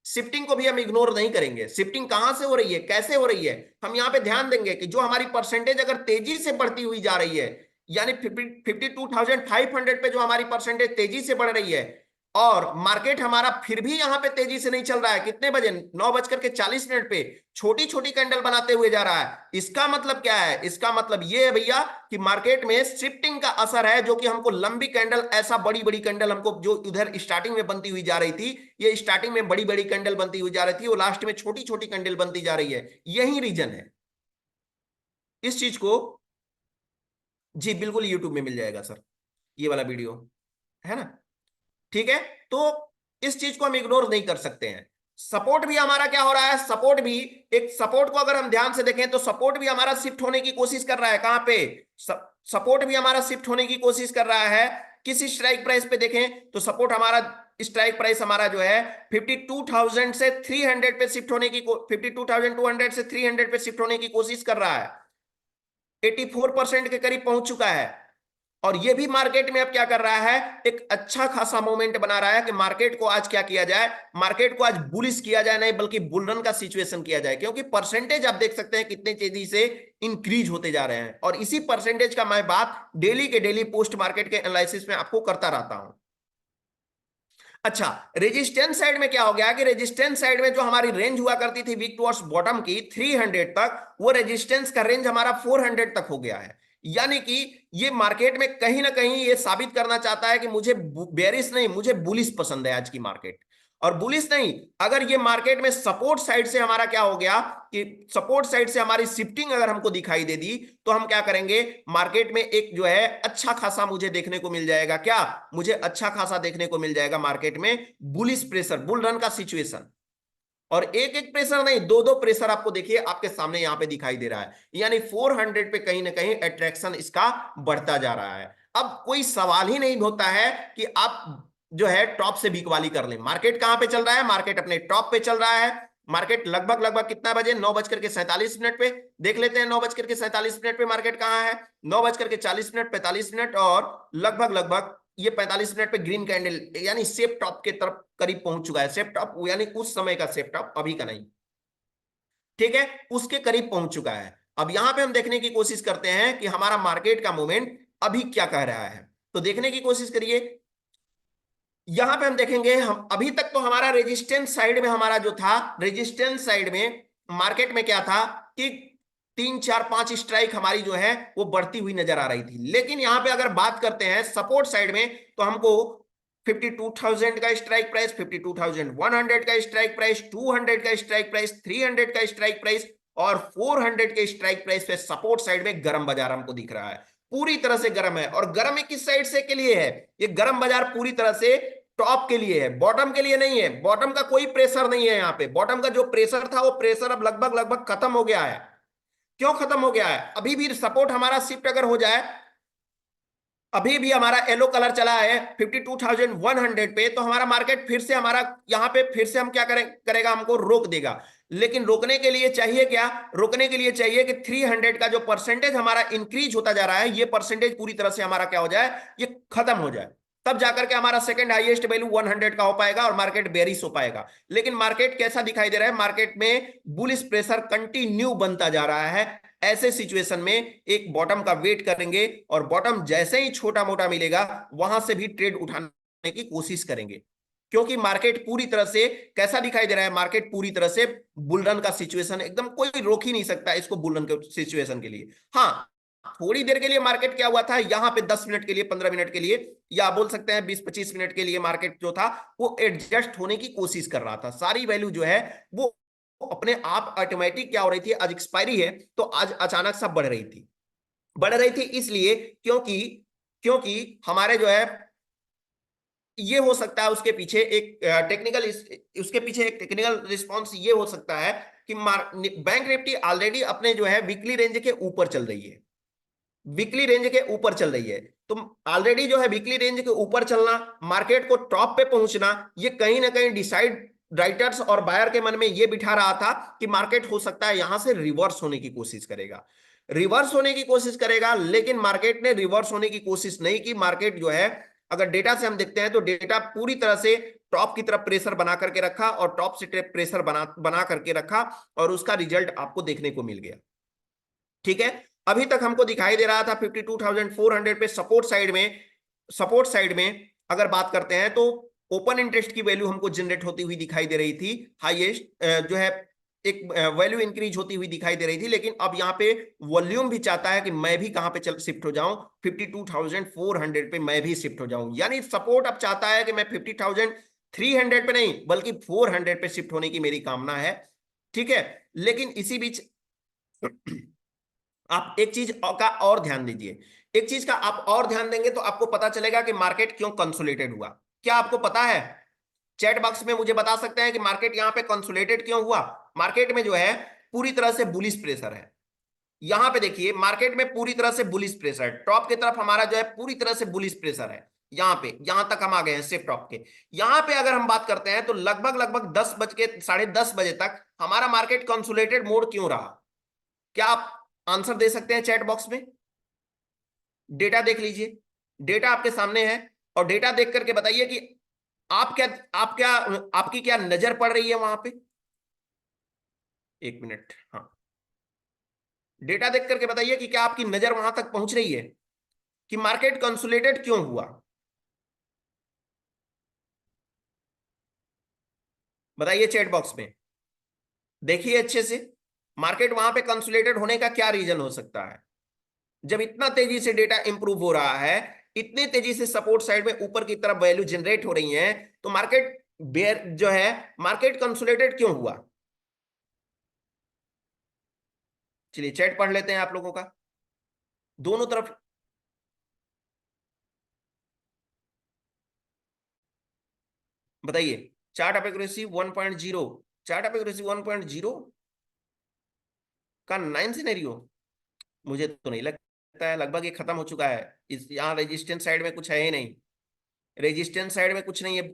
Speaker 1: शिफ्टिंग को भी हम इग्नोर नहीं करेंगे। शिफ्टिंग कहां से हो रही है, कैसे हो रही है, हम यहां पे ध्यान देंगे कि जो हमारी परसेंटेज अगर तेजी से बढ़ती हुई जा रही है, यानी 52,500 पे जो हमारी परसेंटेज तेजी से बढ़ रही है, और मार्केट हमारा फिर भी यहां पे तेजी से नहीं चल रहा है, कितने बजे, 9:40 पे छोटी छोटी कैंडल बनाते हुए जा रहा है, इसका मतलब क्या है? इसका मतलब ये है भैया कि मार्केट में शिफ्टिंग का असर है, जो कि हमको लंबी कैंडल, ऐसा बड़ी बड़ी कैंडल हमको जो उधर स्टार्टिंग में बनती हुई जा रही थी, ये स्टार्टिंग में बड़ी बड़ी कैंडल बनती हुई जा रही थी, वो लास्ट में छोटी छोटी कैंडल बनती जा रही है। यही रीजन है इस चीज को। जी बिल्कुल, यूट्यूब में मिल जाएगा सर ये वाला वीडियो, है ना? ठीक है, तो इस चीज को हम इग्नोर नहीं कर सकते हैं। सपोर्ट भी हमारा क्या हो रहा है, सपोर्ट भी, एक सपोर्ट को अगर हम ध्यान से देखें तो सपोर्ट भी हमारा शिफ्ट होने की कोशिश कर रहा है। कहां पे? सपोर्ट भी हमारा शिफ्ट होने की कोशिश कर रहा है। किसी स्ट्राइक प्राइस पे देखें तो सपोर्ट हमारा, स्ट्राइक प्राइस हमारा जो है 52,000 से 300 पे शिफ्ट होने की, 52,200 से 300 पे शिफ्ट होने की कोशिश कर रहा है। 84% के करीब पहुंच चुका है। और ये भी मार्केट में अब क्या कर रहा है, एक अच्छा खासा मोमेंट बना रहा है कि मार्केट को आज क्या किया जाए, मार्केट को आज बुलिश किया जाए, नहीं बल्कि बुलरन का सिचुएशन किया जाए, क्योंकि परसेंटेज आप देख सकते हैं कितने तेजी से इंक्रीज होते जा रहे हैं। और इसी परसेंटेज का मैं बात डेली के डेली पोस्ट मार्केट के एनालिसिस में आपको करता रहता हूं। अच्छा, रेजिस्टेंस साइड में क्या हो गया कि रेजिस्टेंस साइड में जो हमारी रेंज हुआ करती थी वीक टुवर्ड्स बॉटम की 300 तक, वो रेजिस्टेंस का रेंज हमारा 400 तक हो गया है। यानी कि ये मार्केट में कहीं ना कहीं ये साबित करना चाहता है कि मुझे बेरिश नहीं, मुझे बुलिश पसंद है आज की मार्केट। और बुलिश नहीं, अगर ये मार्केट में सपोर्ट साइड से हमारा क्या हो गया कि सपोर्ट साइड से हमारी शिफ्टिंग अगर हमको दिखाई दे दी, तो हम क्या करेंगे, मार्केट में एक जो है अच्छा खासा मुझे देखने को मिल जाएगा, क्या मुझे अच्छा खासा देखने को मिल जाएगा मार्केट में बुलिश प्रेशर, बुल रन का सिचुएशन। और एक एक प्रेशर नहीं, दो दो प्रेशर आपको देखिए आपके सामने यहां पे दिखाई दे रहा है, यानी 400 पे कहीं ना कहीं अट्रैक्शन इसका बढ़ता जा रहा है। अब कोई सवाल ही नहीं होता है कि आप जो है टॉप से बिकवाली कर लें। मार्केट कहां पे चल रहा है, मार्केट अपने टॉप पे चल रहा है। मार्केट लगभग लगभग कितना बजे, 9:47 पे देख लेते हैं। 9:47 पे मार्केट कहां है, 9:40 45 और लगभग लगभग ये 45 पे ग्रीन कैंडल यानी सेफ टॉप के तरफ करीब पहुंच चुका है। सेफ टॉप यानी उस समय का सेफ टॉप, अभी का नहीं। ठीक है, उसके करीब पहुंच चुका है। अब यहां पे हम देखने की कोशिश करते हैं कि हमारा मार्केट का मूवमेंट अभी क्या कह रहा है। तो देखने की कोशिश करिए, यहां पे हम देखेंगे, हम अभी तक तो हमारा रेजिस्टेंस साइड में हमारा जो था, रेजिस्टेंस साइड में मार्केट में क्या था कि 3 4 5 स्ट्राइक हमारी जो है वो बढ़ती हुई नजर आ रही थी। लेकिन यहां पे अगर बात करते हैं सपोर्ट साइड में, तो हमको 52,000 का स्ट्राइक प्राइस, 52,100 का स्ट्राइक प्राइस, 200 का स्ट्राइक प्राइस, 300 का स्ट्राइक प्राइस और 400 के स्ट्राइक प्राइस पे सपोर्ट साइड में गर्म बाजार हमको दिख रहा है। पूरी तरह से गर्म है। और गर्म किस साइड से के लिए है? ये गर्म बाजार पूरी तरह से टॉप के लिए है, बॉटम के लिए नहीं है। बॉटम का कोई प्रेशर नहीं है। यहाँ पे बॉटम का जो प्रेशर था वो प्रेशर अब लगभग लगभग खत्म हो गया है। क्यों खत्म हो गया है? अभी भी सपोर्ट हमारा शिफ्ट अगर हो जाए, अभी भी हमारा येलो कलर चला है 52,100 पे, तो हमारा मार्केट फिर से हमारा यहाँ पे फिर से हम क्या करेगा, हमको रोक देगा। लेकिन रोकने के लिए चाहिए क्या? रोकने के लिए चाहिए कि 300 का जो परसेंटेज हमारा इंक्रीज होता जा रहा है, ये परसेंटेज पूरी तरह से हमारा क्या हो जाए, ये खत्म हो जाए। तब जाकर के हमारा सेकंड हाईएस्ट वैल्यू 100 का हो पाएगा और मार्केट बेरिश हो पाएगा। लेकिन मार्केट कैसा दिखाई दे रहा है? मार्केट में बुलिश प्रेशर कंटिन्यू बनता जा रहा है। ऐसे सिचुएशन में एक बॉटम का वेट करेंगे और बॉटम जैसे ही छोटा मोटा मिलेगा वहां से भी ट्रेड उठाने की कोशिश करेंगे। क्योंकि मार्केट पूरी तरह से कैसा दिखाई दे रहा है? मार्केट पूरी तरह से बुलरन का सिचुएशन, एकदम कोई रोक ही नहीं सकता इसको बुलरन के सिचुएशन के लिए। हाँ, थोड़ी देर के लिए मार्केट क्या हुआ था, यहां पे 10 मिनट के लिए, 15 मिनट के लिए, या बोल सकते हैं 20 25 मिनट के लिए मार्केट जो था वो एडजस्ट होने की कोशिश कर रहा था। सारी वैल्यू जो है वो अपने आप ऑटोमेटिक क्या हो रही थी, आज एक्सपायरी है तो आज अचानक सा बढ़ रही थी। बढ़ रही थी इसलिए क्योंकि क्योंकि हमारे जो है ये हो सकता है उसके पीछे एक टेक्निकल, उसके पीछे एक टेक्निकल रिस्पॉन्स ये हो सकता है कि बैंक निफ्टी ऑलरेडी अपने जो है वीकली रेंज के ऊपर चल रही है। वीकली रेंज के ऊपर चल रही है, तो ऑलरेडी जो है वीकली रेंज के ऊपर चलना, मार्केट को टॉप पे पहुंचना, ये कहीं ना कहीं डिसाइड राइटर्स और बायर के मन में ये बिठा रहा था कि मार्केट हो सकता है यहां से रिवर्स होने की कोशिश करेगा, रिवर्स होने की कोशिश करेगा। लेकिन मार्केट ने रिवर्स होने की कोशिश नहीं की। मार्केट जो है, अगर डेटा से हम देखते हैं तो डेटा पूरी तरह से टॉप की तरफ प्रेशर बना करके रखा और टॉप से प्रेशर बना बना करके रखा और उसका रिजल्ट आपको देखने को मिल गया। ठीक है, अभी तक हमको दिखाई दे रहा था 52,400 पे सपोर्ट साइड में। सपोर्ट साइड में अगर बात करते हैं तो ओपन इंटरेस्ट की वैल्यू हमको जनरेट होती हुई दिखाई दे रही थी, हाईएस्ट जो है एक वैल्यू इंक्रीज होती हुई दिखाई दे रही थी। लेकिन अब यहाँ पे वॉल्यूम भी चाहता है कि मैं भी कहां पे चल शिफ्ट हो जाऊं, 52,400 पे मैं भी शिफ्ट हो जाऊं। यानी सपोर्ट अब चाहता है कि मैं 50,300 पे नहीं बल्कि 400 पे शिफ्ट होने की मेरी कामना है। ठीक है, लेकिन इसी बीच आप एक चीज का और ध्यान दीजिए, एक चीज का आप और ध्यान देंगे तो आपको पता चलेगा कि मार्केट क्यों कंसोलिडेटेड हुआ। क्या आपको पता है? चैट बॉक्स में मुझे बता सकते हैं कि मार्केट यहां पे कंसोलिडेटेड क्यों हुआ? मार्केट में जो है पूरी तरह से बुलिश प्रेशर है। यहां पे देखिए मार्केट में पूरी तरह से बुलिश प्रेशर, टॉप की तरफ हमारा जो है पूरी तरह से बुलिश प्रेशर है। यहाँ पे यहां तक हम आ गए हैं सिर्फ टॉप के। यहां पे अगर हम बात करते हैं तो लगभग लगभग 10 बज के 10:30 बजे तक हमारा मार्केट कंसोलिडेटेड मोड क्यों रहा? क्या आप आंसर दे सकते हैं चैट बॉक्स में? डेटा देख लीजिए, डेटा आपके सामने है और डेटा देख करके बताइए कि आप क्या आपकी क्या नजर पड़ रही है वहां पे। एक मिनट, हाँ, डेटा देख करके बताइए कि क्या आपकी नजर वहां तक पहुंच रही है कि मार्केट कंसोलिडेटेड क्यों हुआ। बताइए चैट बॉक्स में, देखिए अच्छे से मार्केट वहां पे कंसोलिडेटेड होने का क्या रीजन हो सकता है। जब इतना तेजी से डेटा इंप्रूव हो रहा है, इतनी तेजी से सपोर्ट साइड में ऊपर की तरफ वैल्यू जनरेट हो रही है, तो मार्केट बेयर जो है, मार्केट कंसोलिडेटेड क्यों हुआ? चलिए चैट पढ़ लेते हैं आप लोगों का दोनों तरफ। बताइए, chart of accuracy 1.0, chart of accuracy 1.0 का 9 सिनेरियो मुझे तो नहीं लगता है, लगभग ये खत्म हो चुका है। इस यहाँ रेजिस्टेंस साइड में कुछ है ही नहीं, रेजिस्टेंस साइड में कुछ नहीं है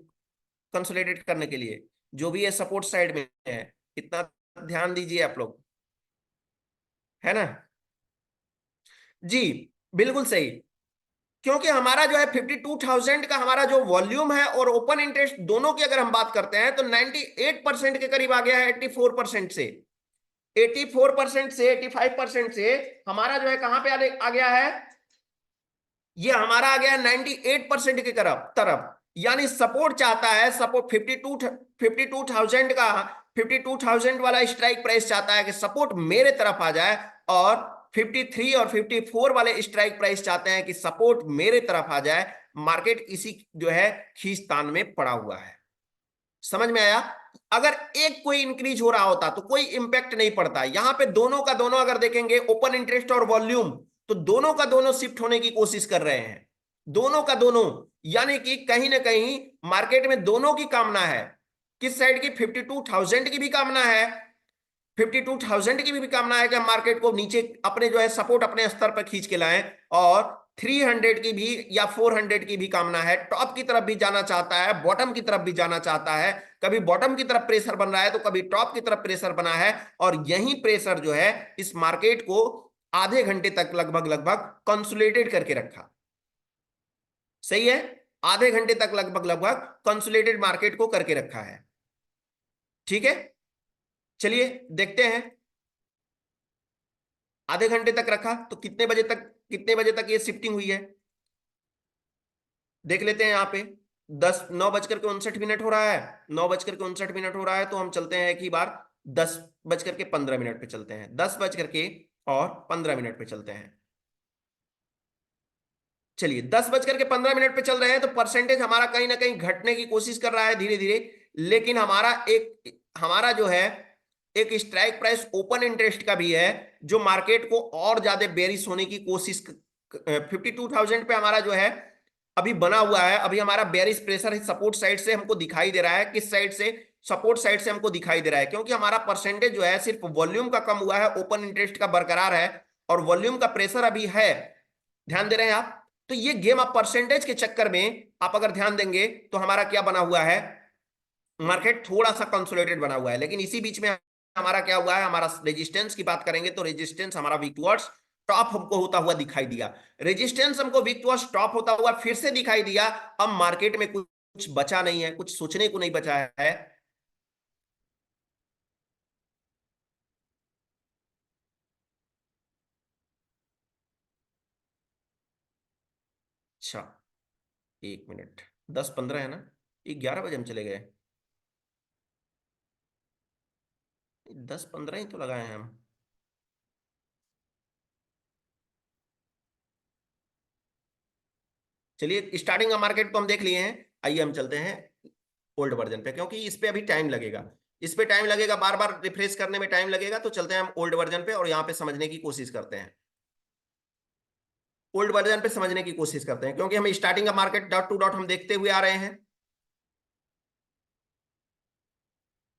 Speaker 1: कंसोलिडेट करने के लिए, जो भी है सपोर्ट साइड में है। इतना ध्यान दीजिए आप लोग, है ना? जी, बिल्कुल सही। क्योंकि हमारा जो है 52,000 का हमारा जो वॉल्यूम है और ओपन इंटरेस्ट दोनों की अगर हम बात करते हैं तो 98% के करीब आ गया है 84% से। 84% से 85% से हमारा जो है कहां पे आ गया है, ये हमारा आ गया 98% की तरफ। यानी सपोर्ट चाहता है, सपोर्ट 52,000 का, 52,000 वाला स्ट्राइक प्राइस चाहता है कि सपोर्ट मेरे तरफ आ जाए, और 53 और 54 वाले स्ट्राइक प्राइस चाहते हैं कि सपोर्ट मेरे तरफ आ जाए। मार्केट इसी जो है खींचतान में पड़ा हुआ है। समझ में आया? अगर एक कोई इंक्रीज हो रहा होता तो कोई इंपैक्ट नहीं पड़ता। यहां पे दोनों का दोनों अगर देखेंगे, ओपन इंटरेस्ट और वॉल्यूम, तो दोनों का दोनों शिफ्ट होने की कोशिश कर रहे हैं, दोनों का दोनों। यानी कि कहीं ना कहीं मार्केट में दोनों की कामना है। किस साइड की? 52,000 की भी कामना है, 52,000 की भी कामना है कि हम मार्केट को नीचे अपने जो है सपोर्ट अपने स्तर पर खींच के लाएं, और 300 की भी या 400 की भी कामना है। टॉप की तरफ भी जाना चाहता है, बॉटम की तरफ भी जाना चाहता है। कभी बॉटम की तरफ प्रेशर बन रहा है तो कभी टॉप की तरफ प्रेशर बना है, और यही प्रेशर जो है इस मार्केट को आधे घंटे तक लगभग लगभग कंसोलिडेट करके रखा। सही है? आधे घंटे तक लगभग लगभग कंसोलिडेट मार्केट को करके रखा है। ठीक है, चलिए देखते हैं। आधे घंटे तक रखा तो कितने बजे तक ये शिफ्टिंग हुई है देख लेते हैं। यहाँ पे 9:59 हो रहा है, 9:59 हो रहा है, तो हम चलते हैं एक ही बार 10:15 पे चलते हैं, 10:15 पे चलते हैं। चलिए 10:15 पे चल रहे हैं, तो परसेंटेज हमारा कहीं ना कहीं घटने की कोशिश कर रहा है धीरे धीरे। लेकिन हमारा जो है एक स्ट्राइक प्राइस ओपन इंटरेस्ट का भी है, जो मार्केट को और ज्यादा बेरिश होने की कोशिश 52,000 पे हमारा जो है अभी बना हुआ है। अभी हमारा बेरिश प्रेशर सपोर्ट साइड से हमको दिखाई दे रहा है। किस साइड से? सपोर्ट साइड से हमको दिखाई दे रहा है, क्योंकि हमारा परसेंटेज जो है सिर्फ वॉल्यूम का कम हुआ है, ओपन इंटरेस्ट का बरकरार है, और वॉल्यूम का प्रेशर अभी है। ध्यान दे रहे हैं आप? तो ये गेम आप परसेंटेज के चक्कर में आप अगर ध्यान देंगे तो हमारा क्या बना हुआ है, मार्केट थोड़ा सा कंसोलिडेटेड बना हुआ है। लेकिन इसी बीच में हमारा क्या हुआ है, हमारा रेजिस्टेंस की बात करेंगे तो रेजिस्टेंस हमारा वीक टुवर्ड्स टॉप हमको होता हुआ दिखाई दिया। रेजिस्टेंस हमको वीक टुवर्ड्स टॉप होता हुआ फिर से दिखाई दिया। अब मार्केट में कुछ बचा नहीं है, कुछ सोचने को नहीं बचा है। अच्छा, 1 मिनट, 10:15 है ना, ये 11 बजे हम चले गए, 10:15 ही तो लगाए हैं हम। चलिए स्टार्टिंग का मार्केट तो हम देख लिए हैं, आइए हम चलते हैं ओल्ड वर्जन पे, क्योंकि इस पे अभी टाइम लगेगा। इस पे टाइम लगेगा, बार बार रिफ्रेश करने में टाइम लगेगा। तो चलते हैं हम ओल्ड वर्जन पे और यहाँ पे समझने की कोशिश करते हैं। ओल्ड वर्जन पे समझने की कोशिश करते हैं, क्योंकि हम स्टार्टिंग का मार्केट डॉट टू डॉट हम देखते हुए आ रहे हैं।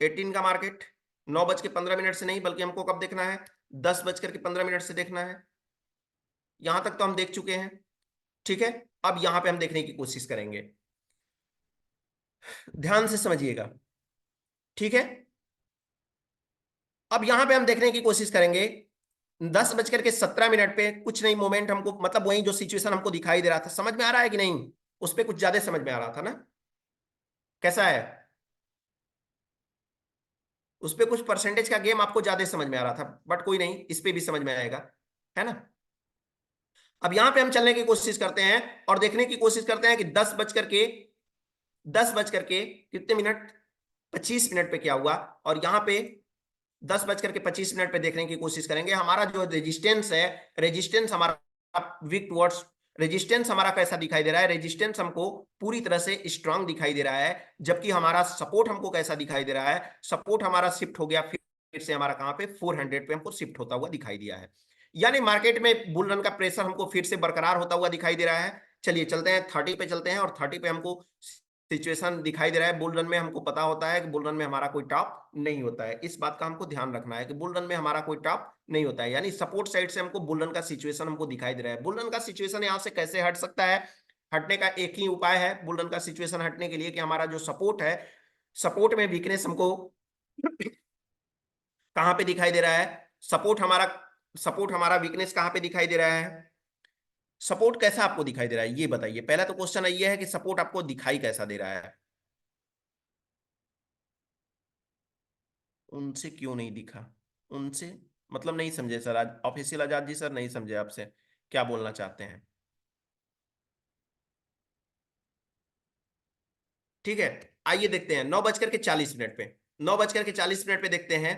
Speaker 1: 18 का मार्केट 9:15 से नहीं, बल्कि हमको कब देखना है, 10:15 से देखना है। यहां तक तो हम देख चुके हैं। ठीक है, अब यहां पे हम देखने की कोशिश करेंगे, ध्यान से समझिएगा। ठीक है, अब यहां पे हम देखने की कोशिश करेंगे 10:17 पे कुछ नहीं मूवमेंट हमको, मतलब वही जो सिचुएशन हमको दिखाई दे रहा था, समझ में आ रहा है कि नहीं? उस पर कुछ ज्यादा समझ में आ रहा था ना? कैसा है? उस पर कुछ परसेंटेज का गेम आपको ज्यादा समझ में आ रहा था, बट कोई नहीं, इस पे भी समझ में आएगा, है ना? अब यहां पे हम चलने की कोशिश करते हैं और देखने की कोशिश करते हैं कि 10 बज करके कितने मिनट, 25 मिनट पे क्या हुआ। और यहाँ पे 10:25 पे देखने की कोशिश करेंगे। हमारा जो रेजिस्टेंस है, रेजिस्टेंस हमारा वीक टुवर्ड्स, रेजिस्टेंस हमारा कैसा दिखाई दे रहा है? रेजिस्टेंस हमको पूरी तरह से स्ट्रांग दिखाई दे रहा है, जबकि हमारा सपोर्ट हमको कैसा दिखाई दे रहा है? सपोर्ट हमारा शिफ्ट हो गया फिर से हमारा कहां पे, 400 पे हमको शिफ्ट होता हुआ दिखाई दिया है। यानी मार्केट में बुल रन का प्रेशर हमको फिर से बरकरार होता हुआ दिखाई दे रहा है। चलिए चलते हैं 30 पे चलते हैं, और 30 पे हमको सिचुएशन दिखाई दे रहा है। बुल रन में हमको पता होता है कि बुल रन में हमारा कोई टॉप नहीं होता है। इस बात का हमको ध्यान रखना है कि बुल रन में हमारा कोई टॉप नहीं होता है। यानी सपोर्ट साइड से हमको बुल रन का सिचुएशन हमको दिखाई दे रहा है। बुल रन का सिचुएशन यहाँ से कैसे हट सकता है? हटने का एक ही उपाय है बुल रन का सिचुएशन हटने के लिए, कि हमारा जो सपोर्ट है, सपोर्ट में वीकनेस हमको कहां पे दिखाई दे रहा है? सपोर्ट हमारा वीकनेस कहां पे दिखाई दे रहा है? सपोर्ट कैसा आपको दिखाई दे रहा है ये बताइए। पहला तो क्वेश्चन ये है कि सपोर्ट आपको दिखाई कैसा दे रहा है? उनसे क्यों नहीं दिखा? उनसे मतलब नहीं समझे सर, आज ऑफिशियल आजाद जी सर नहीं समझे आपसे क्या बोलना चाहते हैं। ठीक है, आइए देखते हैं 9:40 पे, 9:40 पे देखते हैं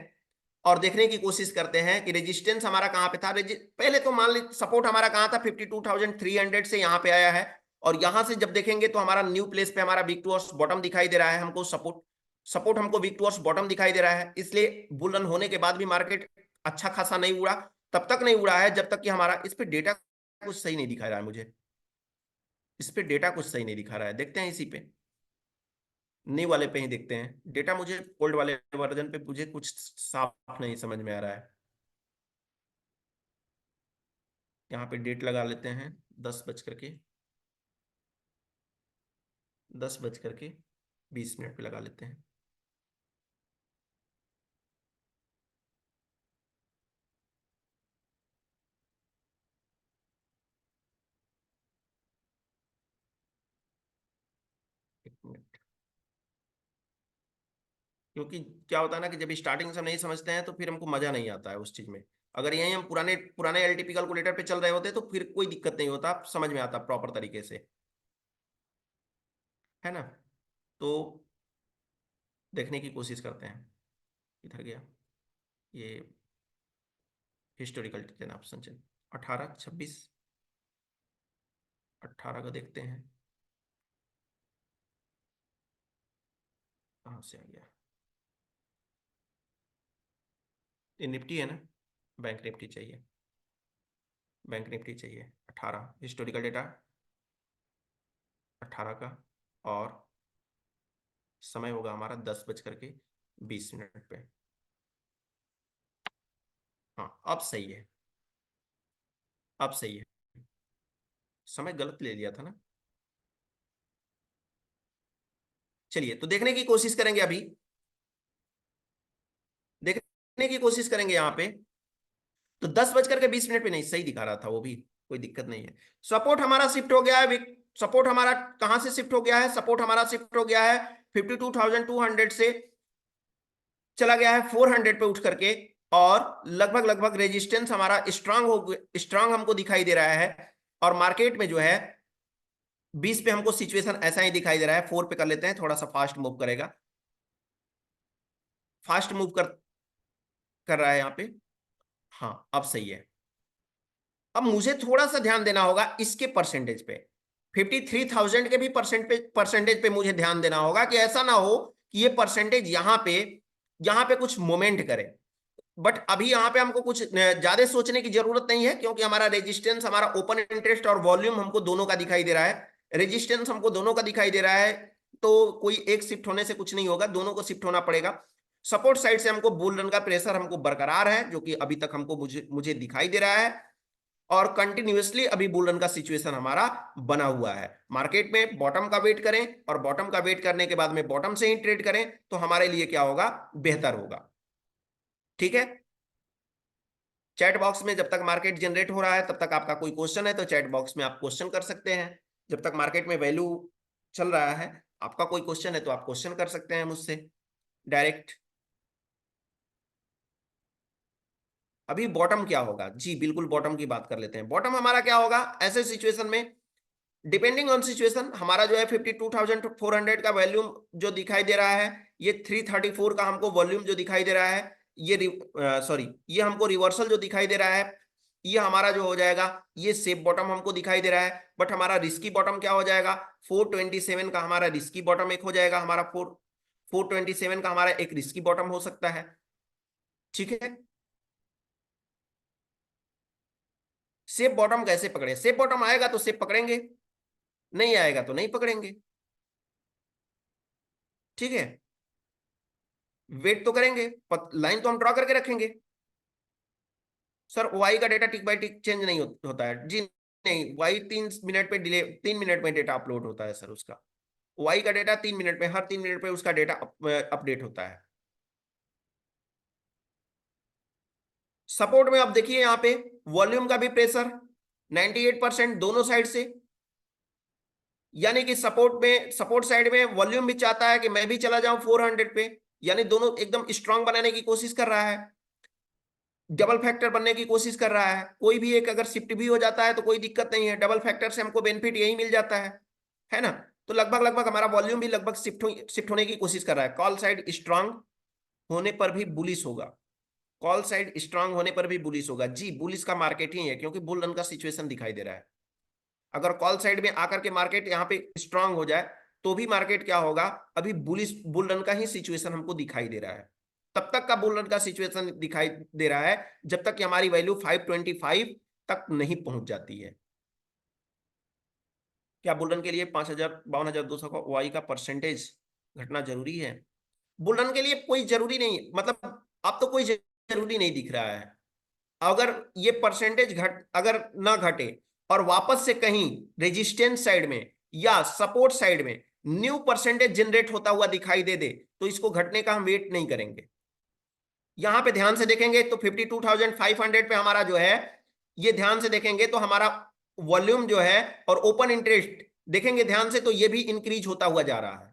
Speaker 1: और देखने की कोशिश करते हैं कि रेजिस्टेंस हमारा कहां पे था। पहले तो मान ली सपोर्ट हमारा कहां था, 52,300 से यहां पे आया है। और यहां से जब देखेंगे तो हमारा न्यू प्लेस पे हमारा वीक टू बॉटम दिखाई दे रहा है हमको, सपोर्ट सपोर्ट हमको वीक टू बॉटम दिखाई दे रहा है। इसलिए बुल रन होने के बाद भी मार्केट अच्छा खासा नहीं उड़ा, तब तक नहीं उड़ा है जब तक कि हमारा इस पे डेटा कुछ सही नहीं दिखा रहा है मुझे, इस पे डेटा कुछ सही नहीं दिखा रहा है। देखते हैं इसी पे, न्यू वाले पे ही देखते हैं डेटा। मुझे ओल्ड वाले वर्जन पे मुझे कुछ साफ नहीं समझ में आ रहा है। यहाँ पे डेट लगा लेते हैं, 10:20 पे लगा लेते हैं। एक मिनट, क्योंकि क्या होता है ना कि जब स्टार्टिंग से हम नहीं समझते हैं तो फिर हमको मजा नहीं आता है उस चीज में। अगर यही हम पुराने पुराने एलटीपी कैलकुलेटर पे चल रहे होते तो फिर कोई दिक्कत नहीं होता, समझ में आता प्रॉपर तरीके से, है ना। तो देखने की कोशिश करते हैं, इधर गया ये हिस्टोरिकल टेन ऑप्शन चल, 18 26 18 का देखते हैं कहाँ से आ गया। ये निफ्टी है ना, बैंक निफ्टी चाहिए, बैंक निफ्टी चाहिए। 18 हिस्टोरिकल डेटा 18 का, और समय होगा हमारा 10:20 पे। हाँ अब सही है, अब सही है, समय गलत ले लिया था ना। चलिए तो देखने की कोशिश करेंगे अभी, देखने की कोशिश करेंगे यहाँ पे। तो 10:20 पे नहीं, सही दिखा रहा था वो भी, कोई दिक्कत नहीं है। सपोर्ट हमारा शिफ्ट हो गया है, सपोर्ट हमारा कहां से शिफ्ट हो गया है, सपोर्ट हमारा शिफ्ट हो गया है 52,200 से, चला गया है 400 पे उठ करके। और लगभग लगभग रेजिस्टेंस हमारा स्ट्रांग हमको दिखाई दे रहा है। और मार्केट में जो है 20 पे हमको सिचुएशन ऐसा ही दिखाई दे रहा है। 4 पे कर लेते हैं, थोड़ा सा फास्ट मूव करेगा, फास्ट मूव कर रहा है यहाँ पे। हाँ अब सही है। अब मुझे थोड़ा सा ध्यान देना होगा इसके परसेंटेज पे, 53,000 के भी परसेंटेज पे मुझे ध्यान देना होगा कि ऐसा ना हो कि ये परसेंटेज यहाँ पे कुछ मोमेंट करे। बट अभी यहाँ पे हमको कुछ ज्यादा सोचने की जरूरत नहीं है, क्योंकि हमारा रेजिस्टेंस, हमारा ओपन इंटरेस्ट और वॉल्यूम हमको दोनों का दिखाई दे रहा है। रेजिस्टेंस हमको दोनों का दिखाई दे रहा है, तो कोई एक शिफ्ट होने से कुछ नहीं होगा, दोनों को शिफ्ट होना पड़ेगा। सपोर्ट साइड से हमको बुल रन का प्रेशर हमको बरकरार है, जो कि अभी तक हमको मुझे मुझे दिखाई दे रहा है। और कंटिन्यूअसली अभी बुल रन का सिचुएशन हमारा बना हुआ है। मार्केट में बॉटम का वेट करें, और बॉटम का वेट करने के बाद में बॉटम से ही ट्रेड करें, तो हमारे लिए क्या होगा, बेहतर होगा। ठीक है, चैट बॉक्स में जब तक मार्केट जनरेट हो रहा है तब तक आपका कोई क्वेश्चन है तो चैट बॉक्स में आप क्वेश्चन कर सकते हैं। जब तक मार्केट में वैल्यू चल रहा है, आपका कोई क्वेश्चन है तो आप क्वेश्चन कर सकते हैं मुझसे डायरेक्ट। अभी बॉटम क्या होगा, जी बिल्कुल बॉटम की बात कर लेते हैं। बॉटम हमारा क्या होगा ऐसे सिचुएशन में, डिपेंडिंग ऑन सिचुएशन, हमारा जो है 52,400 का वॉल्यूम जो दिखाई दे रहा है, ये 334 का हमको वॉल्यूम जो दिखाई दे रहा है, ये सॉरी ये हमको रिवर्सल जो दिखाई दे रहा है, ये हमारा जो हो जाएगा, ये सेफ बॉटम हमको दिखाई दे रहा है। बट हमारा रिस्की बॉटम क्या हो जाएगा, 427 का हमारा रिस्की बॉटम एक हो जाएगा, हमारा 427 का हमारा एक रिस्की बॉटम हो सकता है। ठीक है, सेफ बॉटम कैसे पकड़े, सेफ बॉटम आएगा तो सेफ पकड़ेंगे, नहीं आएगा तो नहीं पकड़ेंगे। ठीक है, वेट तो करेंगे, लाइन तो हम ड्रॉ करके रखेंगे। सर वाई का डेटा टिक बाय टिक चेंज नहीं होता है जी, नहीं, वाई 3 मिनट पे डिले, 3 मिनट में डेटा अपलोड होता है सर उसका। वाई का डेटा 3 मिनट में, हर 3 मिनट पे उसका डेटा अपडेट होता है। सपोर्ट में आप देखिए यहाँ पे वॉल्यूम का भी प्रेशर 98% दोनों साइड से, यानी कि सपोर्ट में, सपोर्ट साइड में वॉल्यूम भी चाहता है कि मैं भी चला जाऊं 400 पे, यानी दोनों एकदम स्ट्रांग बनाने की कोशिश कर रहा है। डबल फैक्टर बनने की कोशिश कर रहा है, कोई भी एक अगर शिफ्ट भी हो जाता है तो कोई दिक्कत नहीं है, डबल फैक्टर से हमको बेनिफिट यही मिल जाता है ना। तो लगभग लगभग हमारा वॉल्यूम भी लगभग शिफ्ट होने की कोशिश कर रहा है। कॉल साइड स्ट्रांग होने पर भी बुलिश होगा, कॉल साइड स्ट्रांग होने पर भी बुलिश होगा जी, बुलिश का मार्केट ही है क्योंकि बुल रन का सिचुएशन दिखाई दे रहा है। अगर कॉल साइड में आकर के मार्केट यहाँ पे स्ट्रांग हो जाए तो भी मार्केट क्या होगा, अभी बुलिश बुल रन का ही सिचुएशन हमको दिखाई दे रहा है। तब तक का बुल रन का सिचुएशन दिखाई दे रहा है जब तक कि हमारी वैल्यू 525 तक नहीं पहुंच जाती है। क्या बुल रन के लिए 5000 52,200 का वाई का परसेंटेज घटना जरूरी है? बुल रन के लिए कोई जरूरी नहीं, मतलब अब तो कोई जरूरी नहीं दिख रहा है। अगर ये परसेंटेज अगर ना घटे और वापस से कहीं रेजिस्टेंस साइड में या सपोर्ट साइड में न्यू परसेंटेज जनरेट होता हुआ दिखाई दे तो इसको घटने का हम वेट नहीं करेंगे। यहां पे ध्यान से देखेंगे तो 52,500 पे हमारा जो है, ये ध्यान से देखेंगे तो हमारा वॉल्यूम जो है और ओपन इंटरेस्ट देखेंगे ध्यान से तो ये भी इंक्रीज होता हुआ जा रहा है।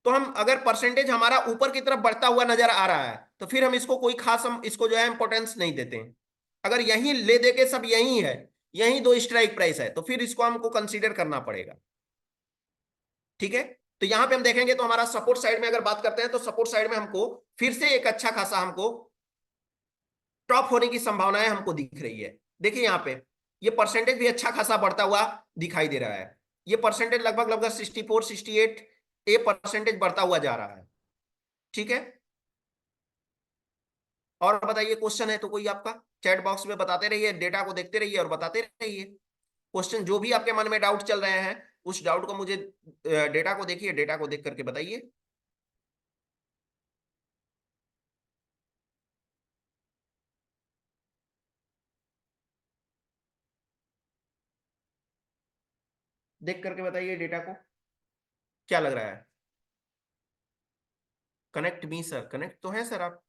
Speaker 1: तो हम अगर परसेंटेज हमारा ऊपर की तरफ बढ़ता हुआ नजर आ रहा है तो फिर हम इसको कोई खास हम इसको जो है इंपॉर्टेंस नहीं देते हैं। अगर यहीं ले दे के सब यही है, यही दो स्ट्राइक प्राइस है, तो फिर इसको हमको कंसीडर करना पड़ेगा। ठीक है, तो यहां पे हम देखेंगे तो हमारा सपोर्ट साइड में अगर बात करते हैं तो सपोर्ट साइड में हमको फिर से एक अच्छा खासा हमको टॉप होने की संभावनाएं हमको दिख रही है। देखिए यहाँ पे ये परसेंटेज भी अच्छा खासा बढ़ता हुआ दिखाई दे रहा है। ये परसेंटेज लगभग लगभग 64 68 ये परसेंटेज बढ़ता हुआ जा रहा है। ठीक है, और बताइए क्वेश्चन है तो कोई आपका चैट बॉक्स में बताते रहिए, डेटा को देखते रहिए और बताते रहिए। क्वेश्चन जो भी आपके मन में डाउट चल रहे हैं उस डाउट को मुझे डेटा को देखिए, डेटा को देख करके बताइए। देख करके बताइए डेटा को क्या लग रहा है। कनेक्ट मी सर, कनेक्ट तो है सर आप,